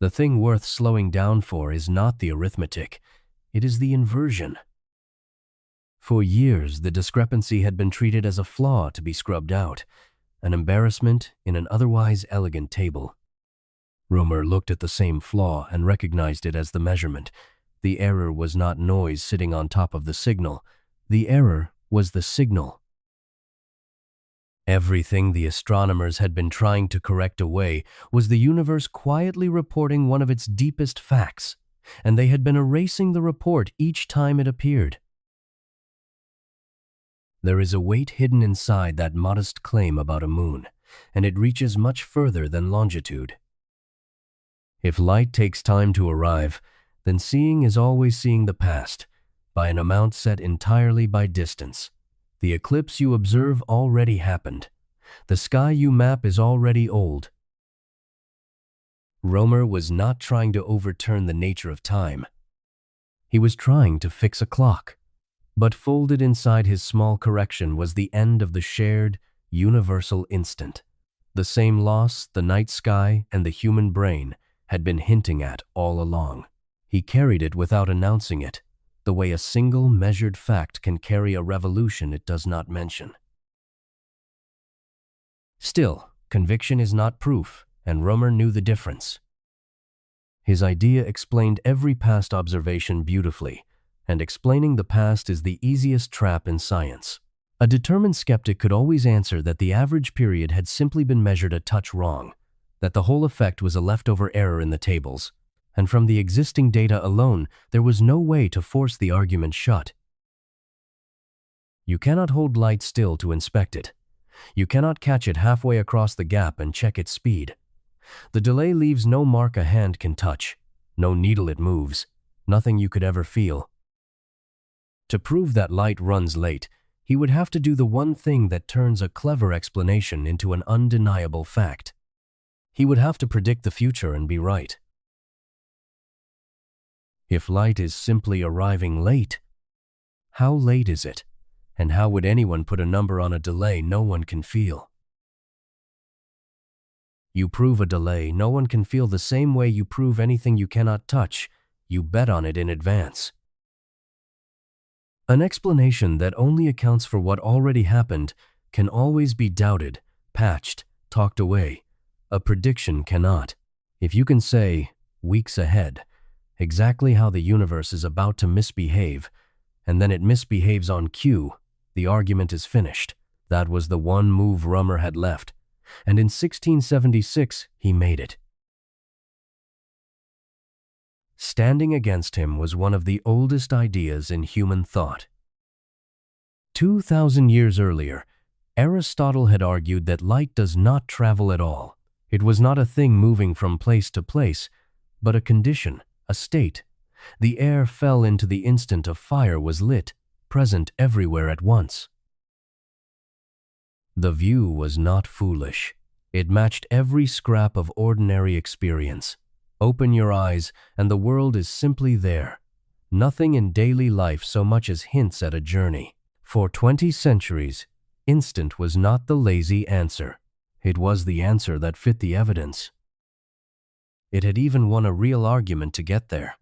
The thing worth slowing down for is not the arithmetic, it is the inversion. For years, the discrepancy had been treated as a flaw to be scrubbed out, an embarrassment in an otherwise elegant table. Rømer looked at the same flaw and recognized it as the measurement. The error was not noise sitting on top of the signal. The error was the signal. Everything the astronomers had been trying to correct away was the universe quietly reporting one of its deepest facts, and they had been erasing the report each time it appeared. There is a weight hidden inside that modest claim about a moon, and it reaches much further than longitude. If light takes time to arrive, then seeing is always seeing the past, by an amount set entirely by distance. The eclipse you observe already happened. The sky you map is already old. Rømer was not trying to overturn the nature of time. He was trying to fix a clock. But folded inside his small correction was the end of the shared, universal instant. The same loss the night sky and the human brain had been hinting at all along. He carried it without announcing it, the way a single measured fact can carry a revolution it does not mention. Still, conviction is not proof, and Rømer knew the difference. His idea explained every past observation beautifully, and explaining the past is the easiest trap in science. A determined skeptic could always answer that the average period had simply been measured a touch wrong, that the whole effect was a leftover error in the tables, and from the existing data alone, there was no way to force the argument shut. You cannot hold light still to inspect it. You cannot catch it halfway across the gap and check its speed. The delay leaves no mark a hand can touch, no needle it moves, nothing you could ever feel. To prove that light runs late, he would have to do the one thing that turns a clever explanation into an undeniable fact. He would have to predict the future and be right. If light is simply arriving late, how late is it? And how would anyone put a number on a delay no one can feel? You prove a delay no one can feel the same way you prove anything you cannot touch. You bet on it in advance. An explanation that only accounts for what already happened can always be doubted, patched, talked away. A prediction cannot. If you can say, weeks ahead, exactly how the universe is about to misbehave, and then it misbehaves on cue, the argument is finished. That was the one move Rømer had left, and in 1676 he made it. Standing against him was one of the oldest ideas in human thought. 2,000 years earlier, Aristotle had argued that light does not travel at all. It was not a thing moving from place to place, but a condition, a state. The air fell into the instant a fire was lit, present everywhere at once. The view was not foolish. It matched every scrap of ordinary experience. Open your eyes, and the world is simply there. Nothing in daily life so much as hints at a journey. For 20 centuries, instant was not the lazy answer. It was the answer that fit the evidence. It had even won a real argument to get there.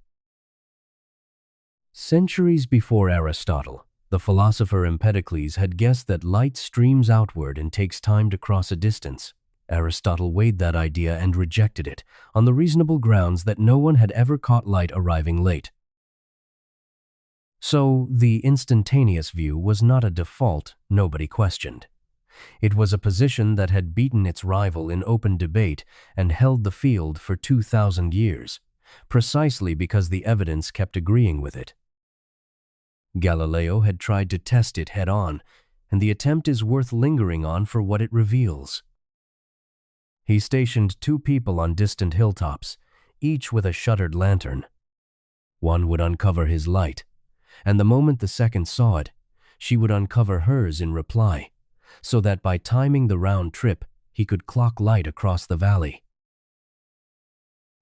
Centuries before Aristotle, the philosopher Empedocles had guessed that light streams outward and takes time to cross a distance. Aristotle weighed that idea and rejected it, on the reasonable grounds that no one had ever caught light arriving late. So the instantaneous view was not a default nobody questioned. It was a position that had beaten its rival in open debate and held the field for 2,000 years, precisely because the evidence kept agreeing with it. Galileo had tried to test it head-on, and the attempt is worth lingering on for what it reveals. He stationed 2 people on distant hilltops, each with a shuttered lantern. One would uncover his light, and the moment the second saw it, she would uncover hers in reply, so that by timing the round trip, he could clock light across the valley.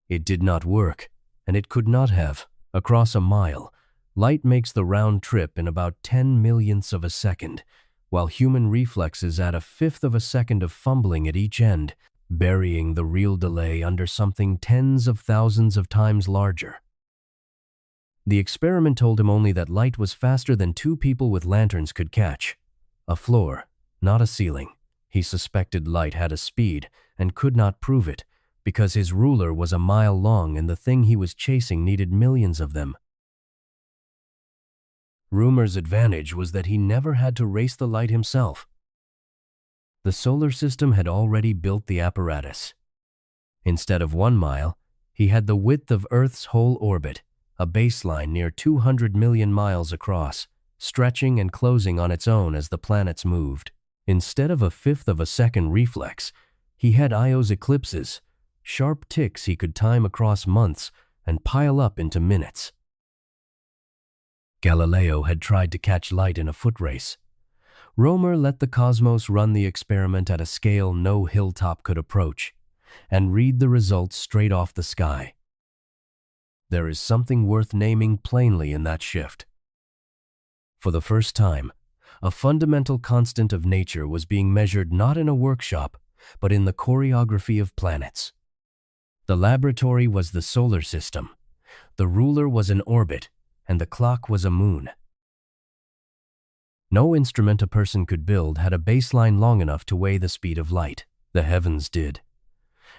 It did not work, and it could not have. Across a mile, light makes the round trip in about 10 millionths of a second, while human reflexes add a fifth of a second of fumbling at each end, burying the real delay under something tens of thousands of times larger. The experiment told him only that light was faster than 2 people with lanterns could catch. A floor, not a ceiling. He suspected light had a speed and could not prove it, because his ruler was a mile long and the thing he was chasing needed millions of them. Rømer's advantage was that he never had to race the light himself. The solar system had already built the apparatus. Instead of 1 mile, he had the width of Earth's whole orbit, a baseline near 200 million miles across, stretching and closing on its own as the planets moved. Instead of a fifth of a second reflex, he had Io's eclipses, sharp ticks he could time across months and pile up into minutes. Galileo had tried to catch light in a foot race. Rømer let the cosmos run the experiment at a scale no hilltop could approach, and read the results straight off the sky. There is something worth naming plainly in that shift. For the first time, a fundamental constant of nature was being measured not in a workshop, but in the choreography of planets. The laboratory was the solar system, the ruler was an orbit, and the clock was a moon. No instrument a person could build had a baseline long enough to weigh the speed of light. The heavens did,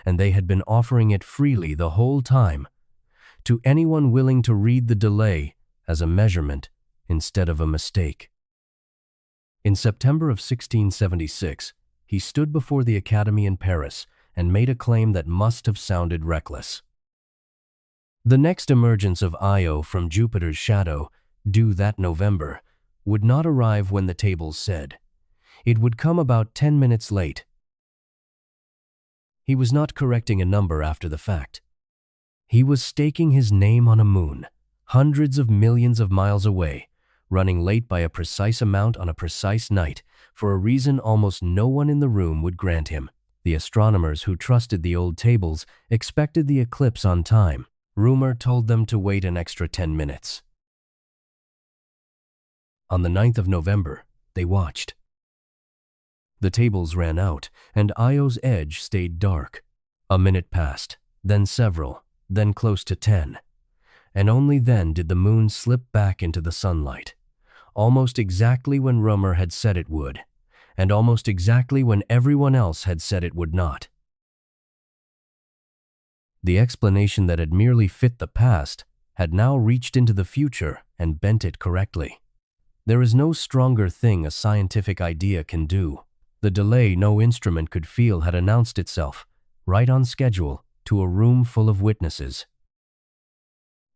and they had been offering it freely the whole time, to anyone willing to read the delay as a measurement instead of a mistake. In September of 1676, he stood before the Academy in Paris and made a claim that must have sounded reckless. The next emergence of Io from Jupiter's shadow, due that November, would not arrive when the tables said. It would come about 10 minutes late. He was not correcting a number after the fact. He was staking his name on a moon, hundreds of millions of miles away, running late by a precise amount on a precise night, for a reason almost no one in the room would grant him. The astronomers who trusted the old tables expected the eclipse on time. Rømer told them to wait an extra 10 minutes. On the 9th of November, they watched. The tables ran out, and Io's edge stayed dark. A minute passed, then several, then close to 10. And only then did the moon slip back into the sunlight, almost exactly when Rømer had said it would, and almost exactly when everyone else had said it would not. The explanation that had merely fit the past had now reached into the future and bent it correctly. There is no stronger thing a scientific idea can do. The delay no instrument could feel had announced itself, right on schedule, to a room full of witnesses.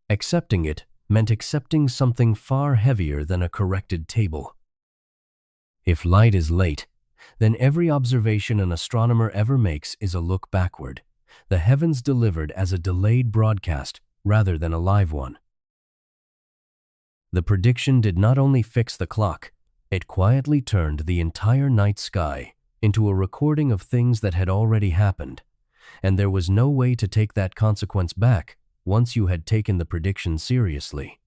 Accepting it meant accepting something far heavier than a corrected table. If light is late, then every observation an astronomer ever makes is a look backward, the heavens delivered as a delayed broadcast rather than a live one. The prediction did not only fix the clock, it quietly turned the entire night sky into a recording of things that had already happened, and there was no way to take that consequence back once you had taken the prediction seriously.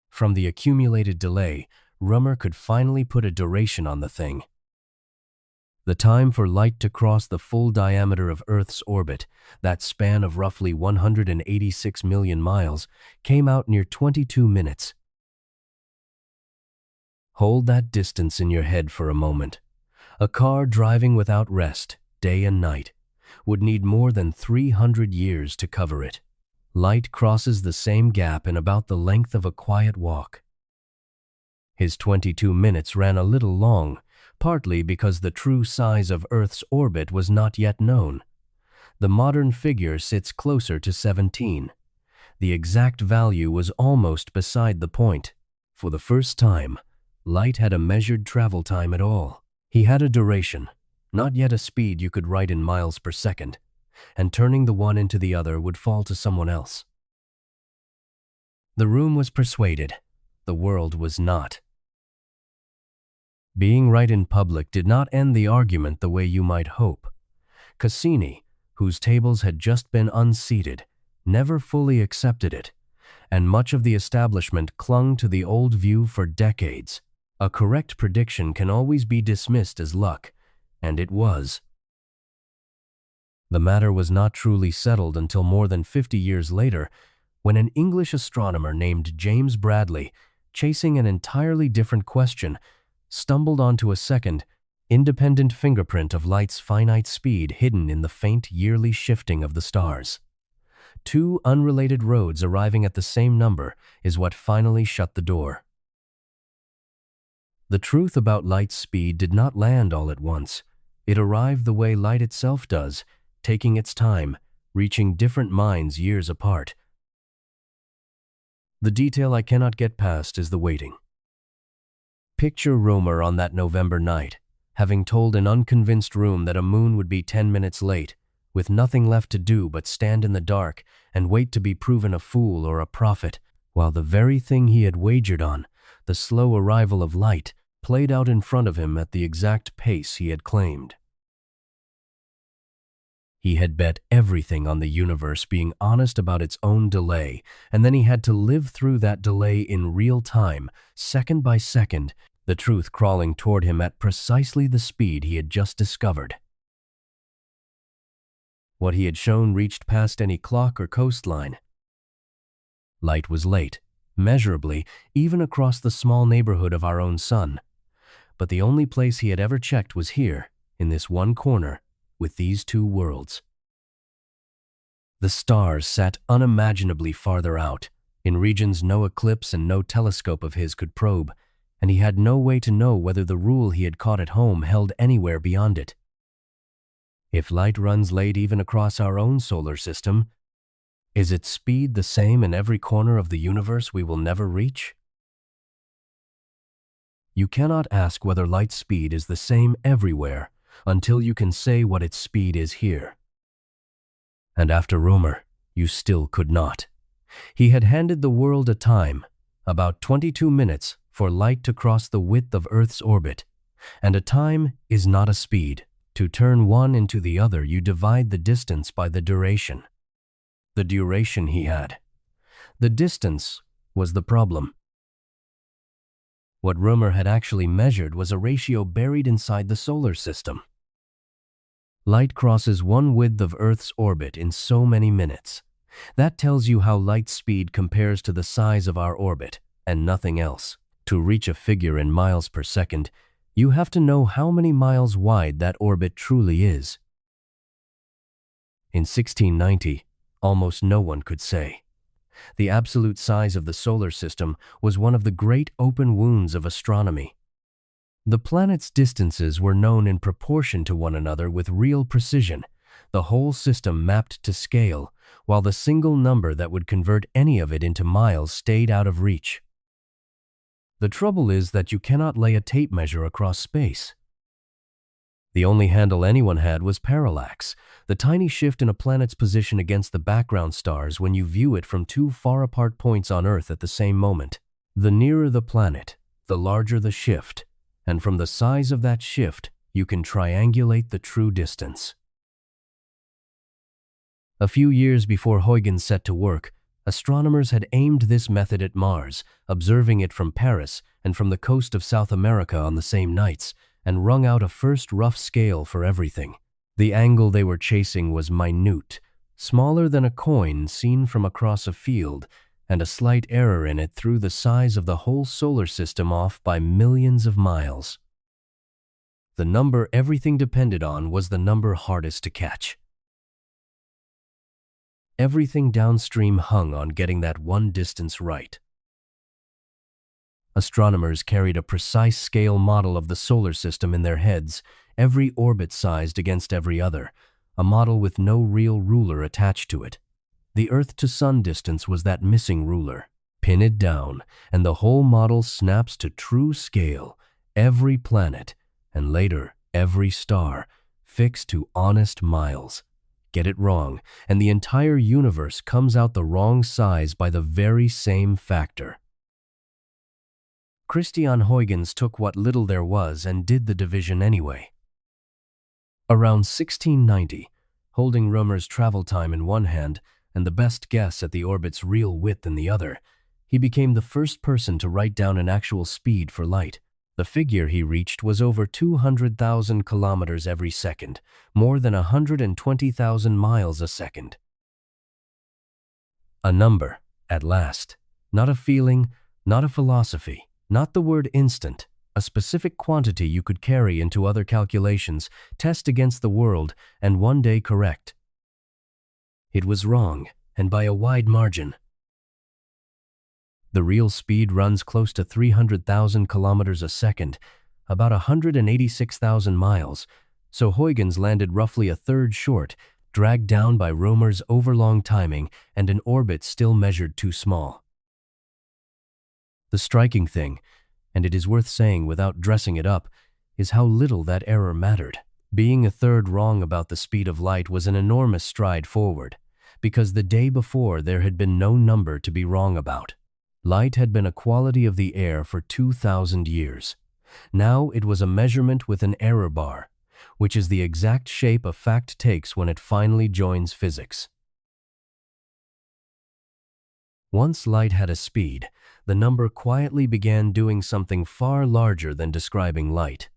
From the accumulated delay, Rømer could finally put a duration on the thing. The time for light to cross the full diameter of Earth's orbit, that span of roughly 186 million miles, came out near 22 minutes. Hold that distance in your head for a moment. A car driving without rest, day and night, would need more than 300 years to cover it. Light crosses the same gap in about the length of a quiet walk. His 22 minutes ran a little long, partly because the true size of Earth's orbit was not yet known. The modern figure sits closer to 17. The exact value was almost beside the point. For the first time, light had a measured travel time at all. He had a duration, not yet a speed you could write in miles per second, and turning the one into the other would fall to someone else. The room was persuaded. The world was not. Being right in public did not end the argument the way you might hope. Cassini, whose tables had just been unseated, never fully accepted it, and much of the establishment clung to the old view for decades. A correct prediction can always be dismissed as luck, and it was. The matter was not truly settled until more than 50 years later, when an English astronomer named James Bradley, chasing an entirely different question, stumbled onto a second, independent fingerprint of light's finite speed hidden in the faint yearly shifting of the stars. Two unrelated roads arriving at the same number is what finally shut the door. The truth about light's speed did not land all at once. It arrived the way light itself does, taking its time, reaching different minds years apart. The detail I cannot get past is the waiting. Picture Rømer on that November night, having told an unconvinced room that a moon would be 10 minutes late, with nothing left to do but stand in the dark and wait to be proven a fool or a prophet, while the very thing he had wagered on, the slow arrival of light, played out in front of him at the exact pace he had claimed. He had bet everything on the universe being honest about its own delay, and then he had to live through that delay in real time, second by second, the truth crawling toward him at precisely the speed he had just discovered. What he had shown reached past any clock or coastline. Light was late, measurably, even across the small neighborhood of our own sun. But the only place he had ever checked was here, in this one corner, with these two worlds. The stars sat unimaginably farther out, in regions no eclipse and no telescope of his could probe, and he had no way to know whether the rule he had caught at home held anywhere beyond it. If light runs late even across our own solar system, is its speed the same in every corner of the universe we will never reach? You cannot ask whether light's speed is the same everywhere until you can say what its speed is here. And after Rømer, you still could not. He had handed the world a time, about 22 minutes, for light to cross the width of Earth's orbit, and a time is not a speed. To turn one into the other, you divide the distance by the duration. The duration he had. The distance was the problem. What Rømer had actually measured was a ratio buried inside the solar system. Light crosses one width of Earth's orbit in so many minutes. That tells you how light's speed compares to the size of our orbit, and nothing else. To reach a figure in miles per second, you have to know how many miles wide that orbit truly is. In 1690, almost no one could say. The absolute size of the solar system was one of the great open wounds of astronomy. The planets' distances were known in proportion to one another with real precision, the whole system mapped to scale, while the single number that would convert any of it into miles stayed out of reach. The trouble is that you cannot lay a tape measure across space. The only handle anyone had was parallax, the tiny shift in a planet's position against the background stars when you view it from two far-apart points on Earth at the same moment. The nearer the planet, the larger the shift, and from the size of that shift, you can triangulate the true distance. A few years before Huygens set to work, astronomers had aimed this method at Mars, observing it from Paris and from the coast of South America on the same nights, and wrung out a first rough scale for everything. The angle they were chasing was minute, smaller than a coin seen from across a field, and a slight error in it threw the size of the whole solar system off by millions of miles. The number everything depended on was the number hardest to catch. Everything downstream hung on getting that one distance right. Astronomers carried a precise scale model of the solar system in their heads, every orbit sized against every other, a model with no real ruler attached to it. The Earth-to-Sun distance was that missing ruler. Pin it down, and the whole model snaps to true scale, every planet, and later every star, fixed to honest miles. Get it wrong, and the entire universe comes out the wrong size by the very same factor. Christian Huygens took what little there was and did the division anyway. Around 1690, holding Rømer's travel time in one hand and the best guess at the orbit's real width in the other, he became the first person to write down an actual speed for light. The figure he reached was over 200,000 kilometers every second, more than 120,000 miles a second. A number, at last. Not a feeling, not a philosophy, not the word instant, a specific quantity you could carry into other calculations, test against the world, and one day correct. It was wrong, and by a wide margin. The real speed runs close to 300,000 kilometers a second, about 186,000 miles, so Huygens landed roughly a third short, dragged down by Rømer's overlong timing and an orbit still measured too small. The striking thing, and it is worth saying without dressing it up, is how little that error mattered. Being a third wrong about the speed of light was an enormous stride forward, because the day before there had been no number to be wrong about. Light had been a quality of the air for 2,000 years. Now it was a measurement with an error bar, which is the exact shape a fact takes when it finally joins physics. Once light had a speed, the number quietly began doing something far larger than describing light.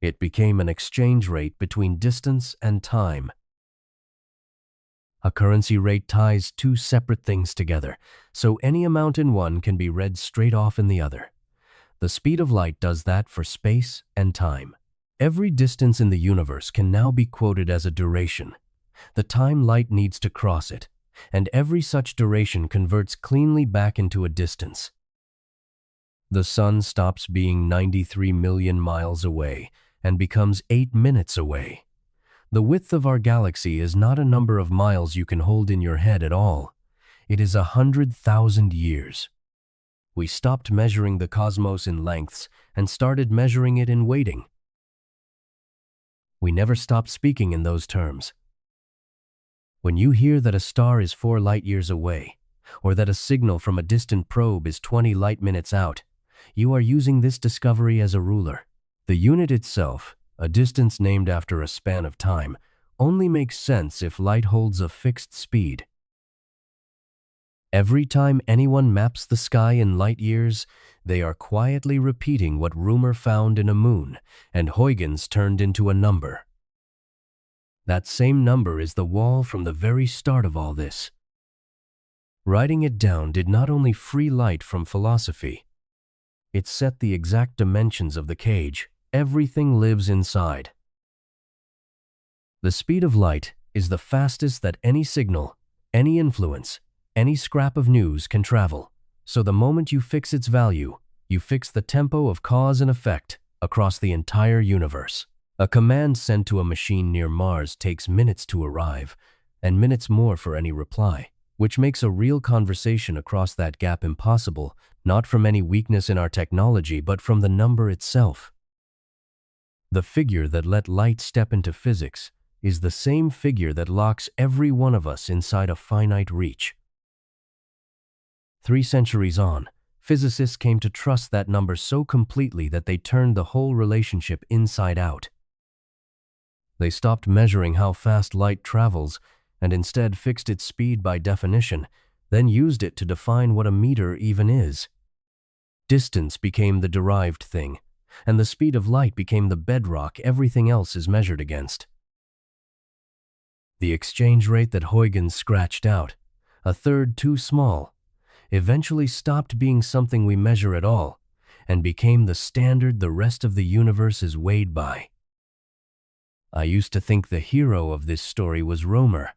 It became an exchange rate between distance and time. A currency rate ties two separate things together, so any amount in one can be read straight off in the other. The speed of light does that for space and time. Every distance in the universe can now be quoted as a duration, the time light needs to cross it, and every such duration converts cleanly back into a distance. The sun stops being 93 million miles away and becomes 8 minutes away. The width of our galaxy is not a number of miles you can hold in your head at all. It is 100,000 years. We stopped measuring the cosmos in lengths and started measuring it in weighting. We never stopped speaking in those terms. When you hear that a star is 4 light-years away, or that a signal from a distant probe is 20 light-minutes out, you are using this discovery as a ruler. The unit itself, a distance named after a span of time, only makes sense if light holds a fixed speed. Every time anyone maps the sky in light years, they are quietly repeating what Rømer found in a moon and Huygens turned into a number. That same number is the wall from the very start of all this. Writing it down did not only free light from philosophy, it set the exact dimensions of the cage. Everything lives inside. The speed of light is the fastest that any signal, any influence, any scrap of news can travel. So the moment you fix its value, you fix the tempo of cause and effect across the entire universe. A command sent to a machine near Mars takes minutes to arrive, and minutes more for any reply, which makes a real conversation across that gap impossible, not from any weakness in our technology, but from the number itself. The figure that let light step into physics is the same figure that locks every one of us inside a finite reach. 3 centuries on, physicists came to trust that number so completely that they turned the whole relationship inside out. They stopped measuring how fast light travels and instead fixed its speed by definition, then used it to define what a meter even is. Distance became the derived thing, and the speed of light became the bedrock everything else is measured against. The exchange rate that Huygens scratched out, a third too small, eventually stopped being something we measure at all and became the standard the rest of the universe is weighed by. I used to think the hero of this story was Rømer,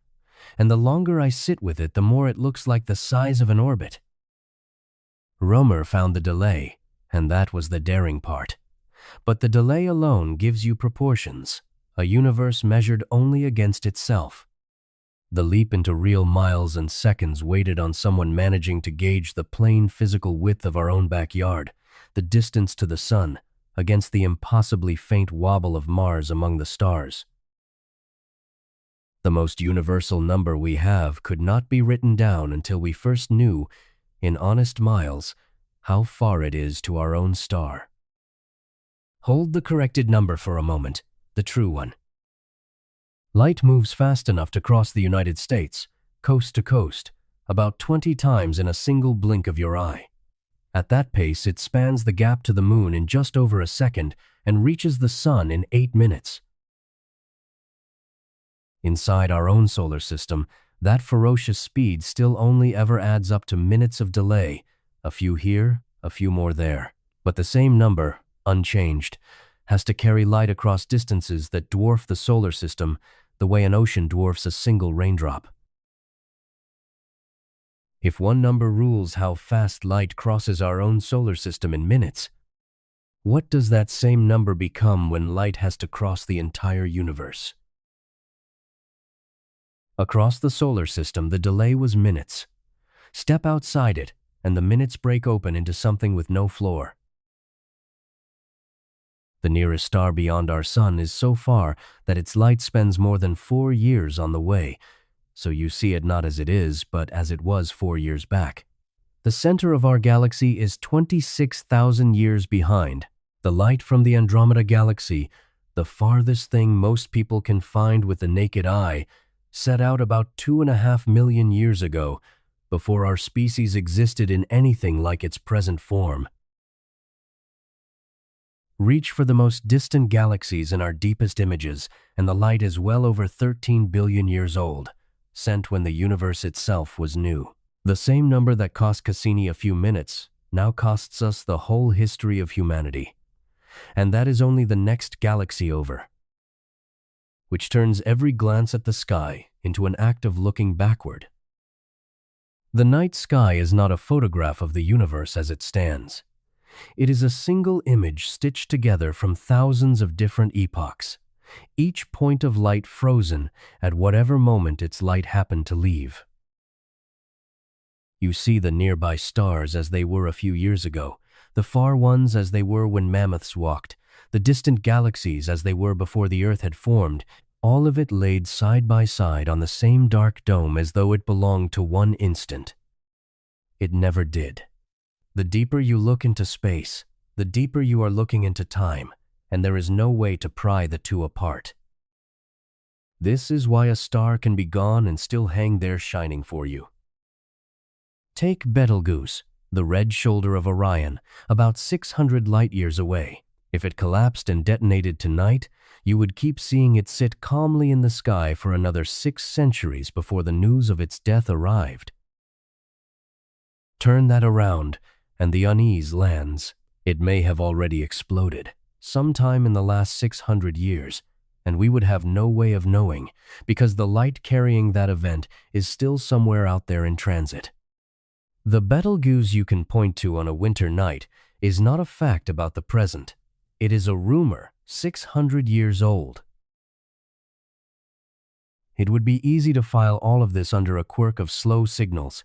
and the longer I sit with it, the more it looks like the size of an orbit. Rømer found the delay, and that was the daring part. But the delay alone gives you proportions, a universe measured only against itself. The leap into real miles and seconds waited on someone managing to gauge the plain physical width of our own backyard, the distance to the sun, against the impossibly faint wobble of Mars among the stars. The most universal number we have could not be written down until we first knew, in honest miles, how far it is to our own star. Hold the corrected number for a moment, the true one. Light moves fast enough to cross the United States, coast to coast, about 20 times in a single blink of your eye. At that pace, it spans the gap to the moon in just over a second and reaches the sun in 8 minutes. Inside our own solar system, that ferocious speed still only ever adds up to minutes of delay, a few here, a few more there. But the same number, unchanged, has to carry light across distances that dwarf the solar system the way an ocean dwarfs a single raindrop. If one number rules how fast light crosses our own solar system in minutes, what does that same number become when light has to cross the entire universe? Across the solar system, the delay was minutes. Step outside it, and the minutes break open into something with no floor. The nearest star beyond our sun is so far that its light spends more than 4 years on the way, so you see it not as it is, but as it was 4 years back. The center of our galaxy is 26,000 years behind. The light from the Andromeda galaxy, the farthest thing most people can find with the naked eye, set out about 2.5 million years ago, before our species existed in anything like its present form. Reach for the most distant galaxies in our deepest images, and the light is well over 13 billion years old, sent when the universe itself was new. The same number that cost Cassini a few minutes now costs us the whole history of humanity. And that is only the next galaxy over, which turns every glance at the sky into an act of looking backward. The night sky is not a photograph of the universe as it stands. It is a single image stitched together from thousands of different epochs, each point of light frozen at whatever moment its light happened to leave. You see the nearby stars as they were a few years ago, the far ones as they were when mammoths walked, the distant galaxies as they were before the Earth had formed, all of it laid side by side on the same dark dome as though it belonged to one instant. It never did. The deeper you look into space, the deeper you are looking into time, and there is no way to pry the two apart. This is why a star can be gone and still hang there shining for you. Take Betelgeuse, the red shoulder of Orion, about 600 light-years away. If it collapsed and detonated tonight, you would keep seeing it sit calmly in the sky for another 6 centuries before the news of its death arrived. Turn that around, and the unease lands. It may have already exploded, sometime in the last 600 years, and we would have no way of knowing, because the light carrying that event is still somewhere out there in transit. The Betelgeuse you can point to on a winter night is not a fact about the present. It is a rumor 600 years old. It would be easy to file all of this under a quirk of slow signals,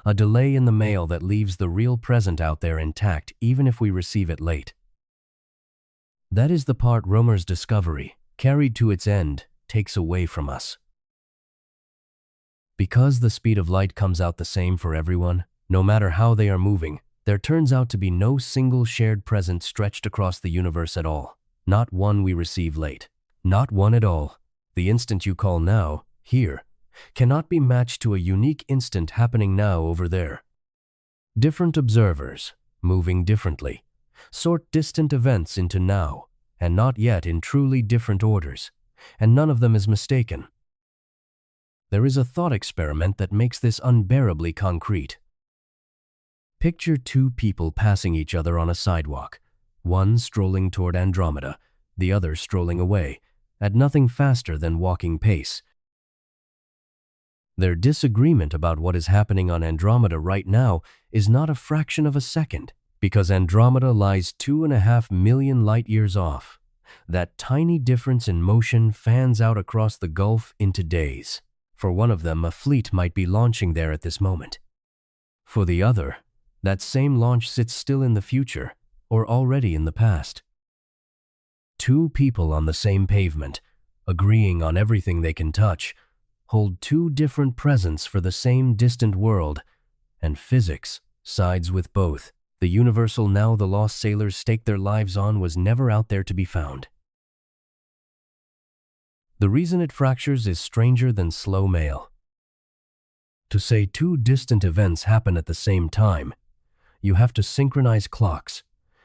a delay in the mail that leaves the real present out there intact even if we receive it late. That is the part Rømer's discovery, carried to its end, takes away from us. Because the speed of light comes out the same for everyone, no matter how they are moving, there turns out to be no single shared present stretched across the universe at all. Not one we receive late. Not one at all. The instant you call now, here, cannot be matched to a unique instant happening now over there. Different observers, moving differently, sort distant events into now, and not yet in truly different orders, and none of them is mistaken. There is a thought experiment that makes this unbearably concrete. Picture 2 people passing each other on a sidewalk, one strolling toward Andromeda, the other strolling away, at nothing faster than walking pace. Their disagreement about what is happening on Andromeda right now is not a fraction of a second, because Andromeda lies 2.5 million light-years off. That tiny difference in motion fans out across the gulf into days. For one of them, a fleet might be launching there at this moment. For the other, that same launch sits still in the future, or already in the past. Two people on the same pavement, agreeing on everything they can touch, hold two different presents for the same distant world, and physics sides with both. The universal now the lost sailors staked their lives on was never out there to be found. The reason it fractures is stranger than slow mail. To say two distant events happen at the same time, you have to synchronize clocks,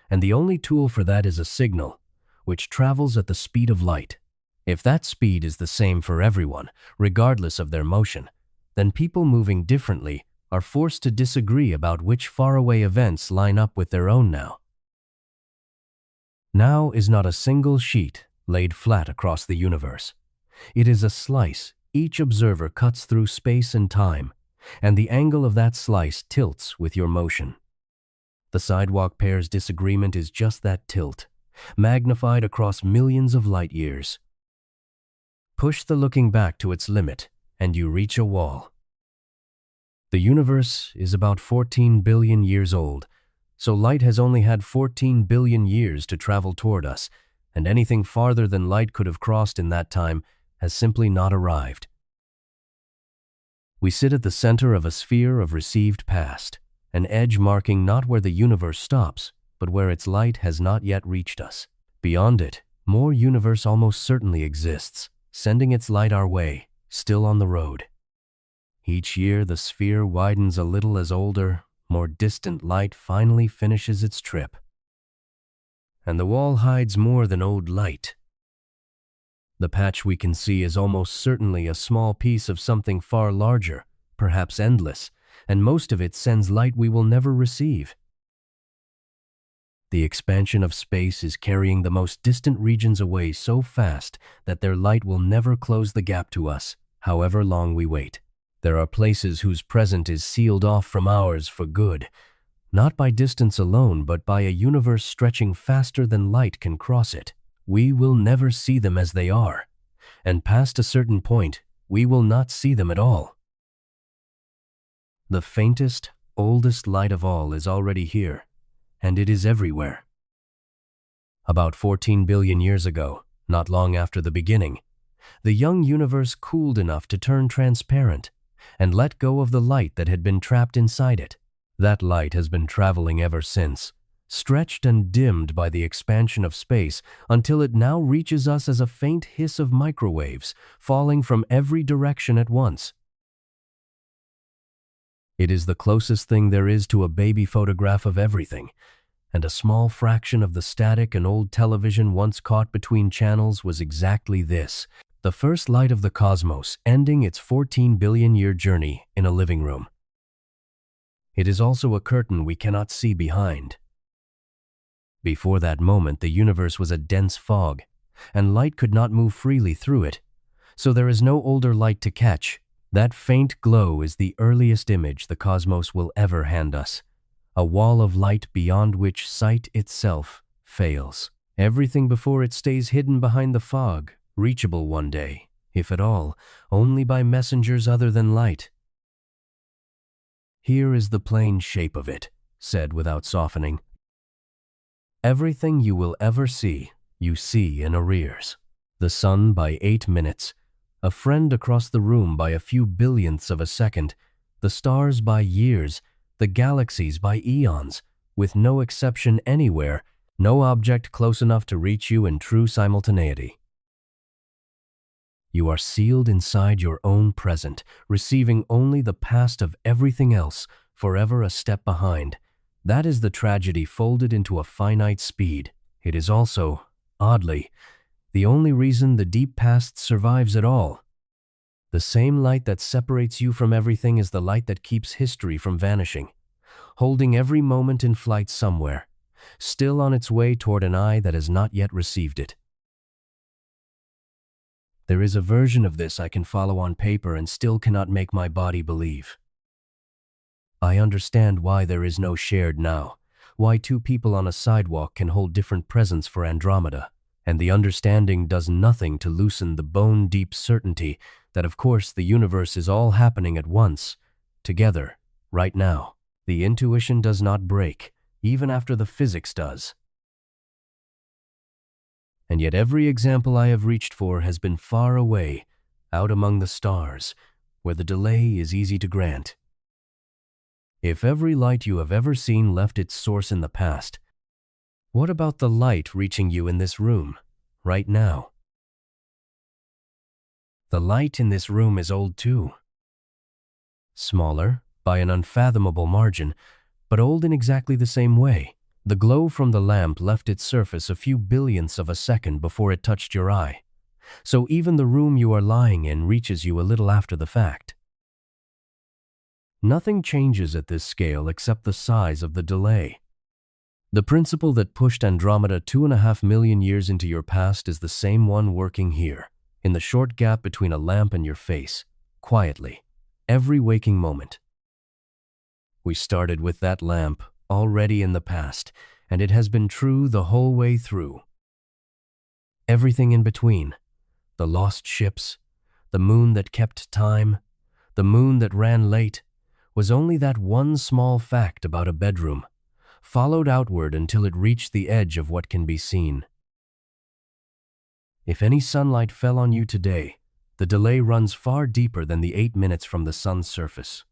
and the only tool for that is a signal, which travels at the speed of light. If that speed is the same for everyone, regardless of their motion, then people moving differently are forced to disagree about which faraway events line up with their own now. Now is not a single sheet laid flat across the universe. It is a slice each observer cuts through space and time, and the angle of that slice tilts with your motion. The sidewalk pair's disagreement is just that tilt, magnified across millions of light years. Push the looking back to its limit, and you reach a wall. The universe is about 14 billion years old, so light has only had 14 billion years to travel toward us, and anything farther than light could have crossed in that time has simply not arrived. We sit at the center of a sphere of received past, an edge marking not where the universe stops, but where its light has not yet reached us. Beyond it, more universe almost certainly exists, sending its light our way, still on the road. Each year the sphere widens a little as older, more distant light finally finishes its trip. And the wall hides more than old light. The patch we can see is almost certainly a small piece of something far larger, perhaps endless, and most of it sends light we will never receive. The expansion of space is carrying the most distant regions away so fast that their light will never close the gap to us, however long we wait. There are places whose present is sealed off from ours for good, not by distance alone, but by a universe stretching faster than light can cross it. We will never see them as they are, and past a certain point, we will not see them at all. The faintest, oldest light of all is already here, and it is everywhere. About 14 billion years ago, not long after the beginning, the young universe cooled enough to turn transparent and let go of the light that had been trapped inside it. That light has been traveling ever since, stretched and dimmed by the expansion of space until it now reaches us as a faint hiss of microwaves falling from every direction at once. It is the closest thing there is to a baby photograph of everything, and a small fraction of the static an old television once caught between channels was exactly this, the first light of the cosmos ending its 14 billion year journey in a living room. It is also a curtain we cannot see behind. Before that moment, the universe was a dense fog, and light could not move freely through it, so there is no older light to catch. That faint glow is the earliest image the cosmos will ever hand us, a wall of light beyond which sight itself fails. Everything before it stays hidden behind the fog, reachable one day, if at all, only by messengers other than light. Here is the plain shape of it, said without softening. Everything you will ever see, you see in arrears. The sun by 8 minutes, a friend across the room by a few billionths of a second, the stars by years, the galaxies by eons, with no exception anywhere, no object close enough to reach you in true simultaneity. You are sealed inside your own present, receiving only the past of everything else, forever a step behind. That is the tragedy folded into a finite speed. It is also, oddly, the only reason the deep past survives at all. The same light that separates you from everything is the light that keeps history from vanishing, holding every moment in flight somewhere, still on its way toward an eye that has not yet received it. There is a version of this I can follow on paper and still cannot make my body believe. I understand why there is no shared now, why two people on a sidewalk can hold different presents for Andromeda, and the understanding does nothing to loosen the bone-deep certainty that of course the universe is all happening at once, together, right now. The intuition does not break, even after the physics does. And yet every example I have reached for has been far away, out among the stars, where the delay is easy to grant. If every light you have ever seen left its source in the past, what about the light reaching you in this room, right now? The light in this room is old too. Smaller, by an unfathomable margin, but old in exactly the same way. The glow from the lamp left its surface a few billionths of a second before it touched your eye, so even the room you are lying in reaches you a little after the fact. Nothing changes at this scale except the size of the delay. The principle that pushed Andromeda 2.5 million years into your past is the same one working here, in the short gap between a lamp and your face, quietly, every waking moment. We started with that lamp, already in the past, and it has been true the whole way through. Everything in between, the lost ships, the moon that kept time, the moon that ran late, was only that one small fact about a bedroom, followed outward until it reached the edge of what can be seen. If any sunlight fell on you today, the delay runs far deeper than the 8 minutes from the sun's surface.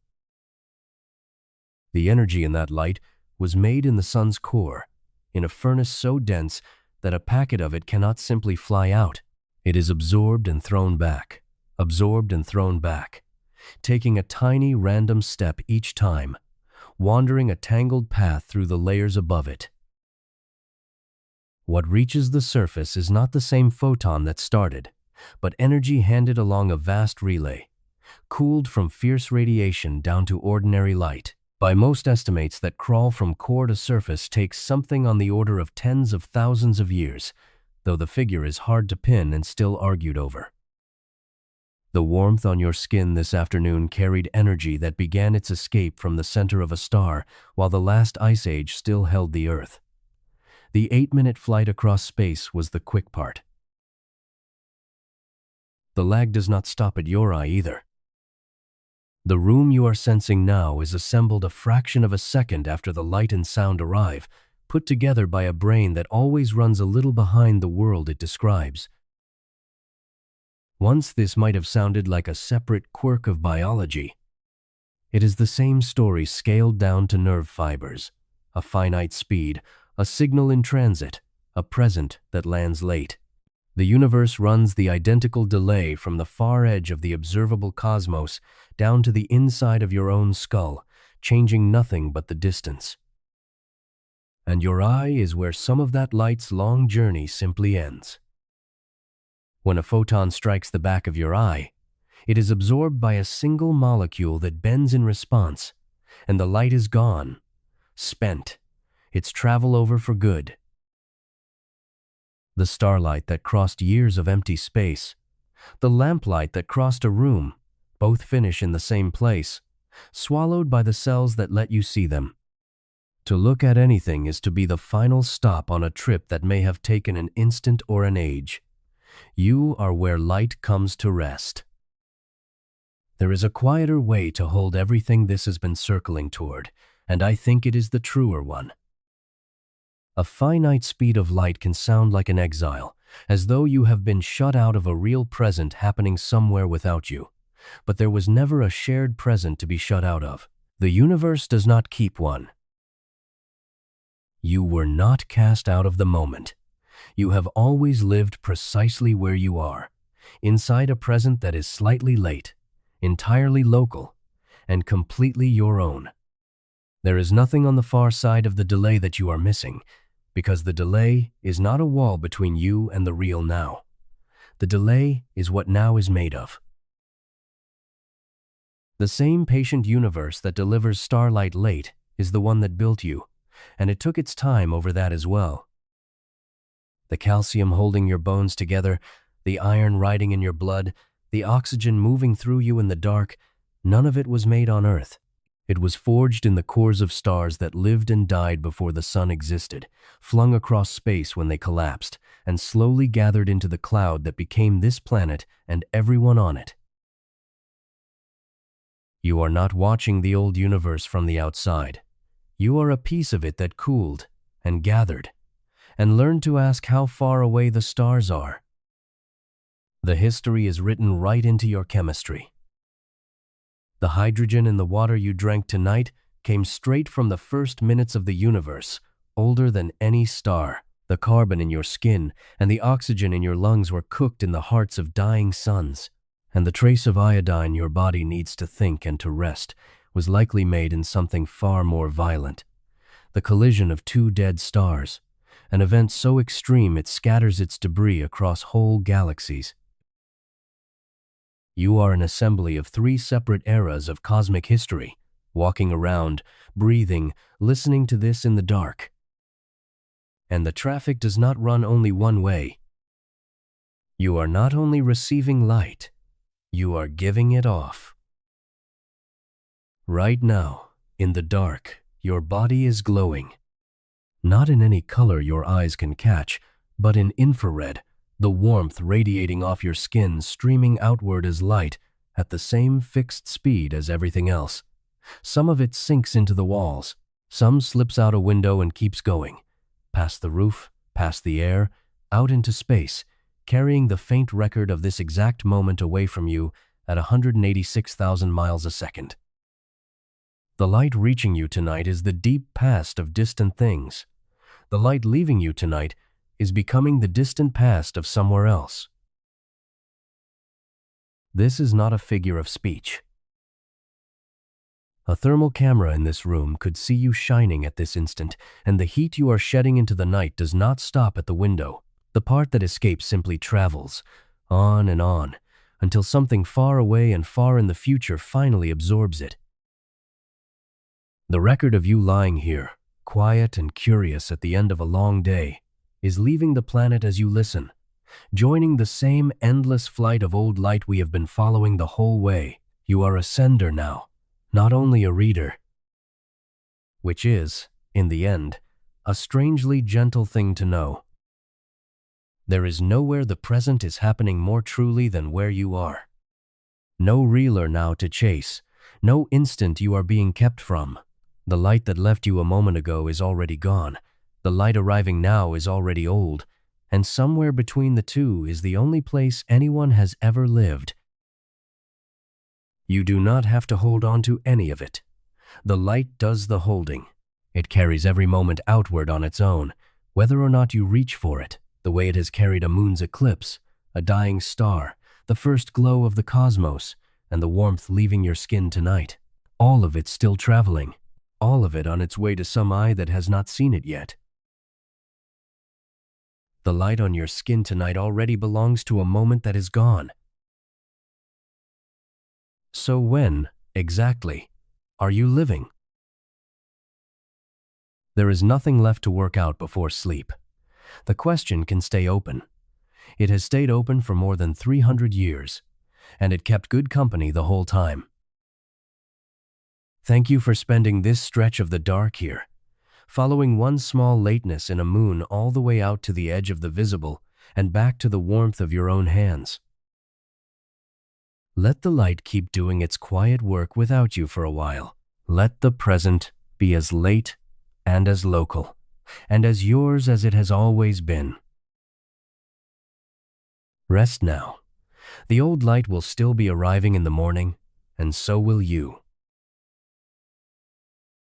The energy in that light was made in the sun's core, in a furnace so dense that a packet of it cannot simply fly out. It is absorbed and thrown back, taking a tiny random step each time, wandering a tangled path through the layers above it. What reaches the surface is not the same photon that started, but energy handed along a vast relay, cooled from fierce radiation down to ordinary light. By most estimates, that crawl from core to surface takes something on the order of tens of thousands of years, though the figure is hard to pin and still argued over. The warmth on your skin this afternoon carried energy that began its escape from the center of a star while the last ice age still held the Earth. The 8-minute flight across space was the quick part. The lag does not stop at your eye either. The room you are sensing now is assembled a fraction of a second after the light and sound arrive, put together by a brain that always runs a little behind the world it describes. Once this might have sounded like a separate quirk of biology. It is the same story scaled down to nerve fibers, a finite speed, a signal in transit, a present that lands late. The universe runs the identical delay from the far edge of the observable cosmos down to the inside of your own skull, changing nothing but the distance. And your eye is where some of that light's long journey simply ends. When a photon strikes the back of your eye, it is absorbed by a single molecule that bends in response, and the light is gone, spent, its travel over for good. The starlight that crossed years of empty space, the lamplight that crossed a room, both finish in the same place, swallowed by the cells that let you see them. To look at anything is to be the final stop on a trip that may have taken an instant or an age. You are where light comes to rest. There is a quieter way to hold everything this has been circling toward, and I think it is the truer one. A finite speed of light can sound like an exile, as though you have been shut out of a real present happening somewhere without you. But there was never a shared present to be shut out of. The universe does not keep one. You were not cast out of the moment. You have always lived precisely where you are, inside a present that is slightly late, entirely local, and completely your own. There is nothing on the far side of the delay that you are missing, because the delay is not a wall between you and the real now. The delay is what now is made of. The same patient universe that delivers starlight late is the one that built you, and it took its time over that as well. The calcium holding your bones together, The iron riding in your blood, the oxygen moving through you in the dark, none of it was made on Earth. It was forged in the cores of stars that lived and died before the sun existed, flung across space when they collapsed, and slowly gathered into the cloud that became this planet and everyone on it. You are not watching the old universe from the outside. You are a piece of it that cooled and gathered, and learned to ask how far away the stars are. The history is written right into your chemistry. The hydrogen in the water you drank tonight came straight from the first minutes of the universe, older than any star. The carbon in your skin and the oxygen in your lungs were cooked in the hearts of dying suns, and the trace of iodine your body needs to think and to rest was likely made in something far more violent. The collision of two dead stars, an event so extreme it scatters its debris across whole galaxies. You are an assembly of three separate eras of cosmic history, walking around, breathing, listening to this in the dark. And the traffic does not run only one way. You are not only receiving light, you are giving it off. Right now, in the dark, your body is glowing. Not in any color your eyes can catch, but in infrared, the warmth radiating off your skin streaming outward as light at the same fixed speed as everything else. Some of it sinks into the walls, some slips out a window and keeps going, past the roof, past the air, out into space, carrying the faint record of this exact moment away from you at 186,000 miles a second. The light reaching you tonight is the deep past of distant things. The light leaving you tonight is becoming the distant past of somewhere else. This is not a figure of speech. A thermal camera in this room could see you shining at this instant, and the heat you are shedding into the night does not stop at the window. The part that escapes simply travels, on, until something far away and far in the future finally absorbs it. The record of you lying here, quiet and curious at the end of a long day, is leaving the planet as you listen, joining the same endless flight of old light we have been following the whole way. You are a sender now, not only a reader. Which is, in the end, a strangely gentle thing to know. There is nowhere the present is happening more truly than where you are. No reeler now to chase, no instant you are being kept from. The light that left you a moment ago is already gone. The light arriving now is already old, and somewhere between the two is the only place anyone has ever lived. You do not have to hold on to any of it. The light does the holding. It carries every moment outward on its own, whether or not you reach for it, the way it has carried a moon's eclipse, a dying star, the first glow of the cosmos, and the warmth leaving your skin tonight. All of it still traveling, all of it on its way to some eye that has not seen it yet. The light on your skin tonight already belongs to a moment that is gone. So when, exactly, are you living? There is nothing left to work out before sleep. The question can stay open. It has stayed open for more than 300 years, and it kept good company the whole time. Thank you for spending this stretch of the dark here, following one small lateness in a moon all the way out to the edge of the visible and back to the warmth of your own hands. Let the light keep doing its quiet work without you for a while. Let the present be as late and as local, and as yours as it has always been. Rest now. The old light will still be arriving in the morning, and so will you.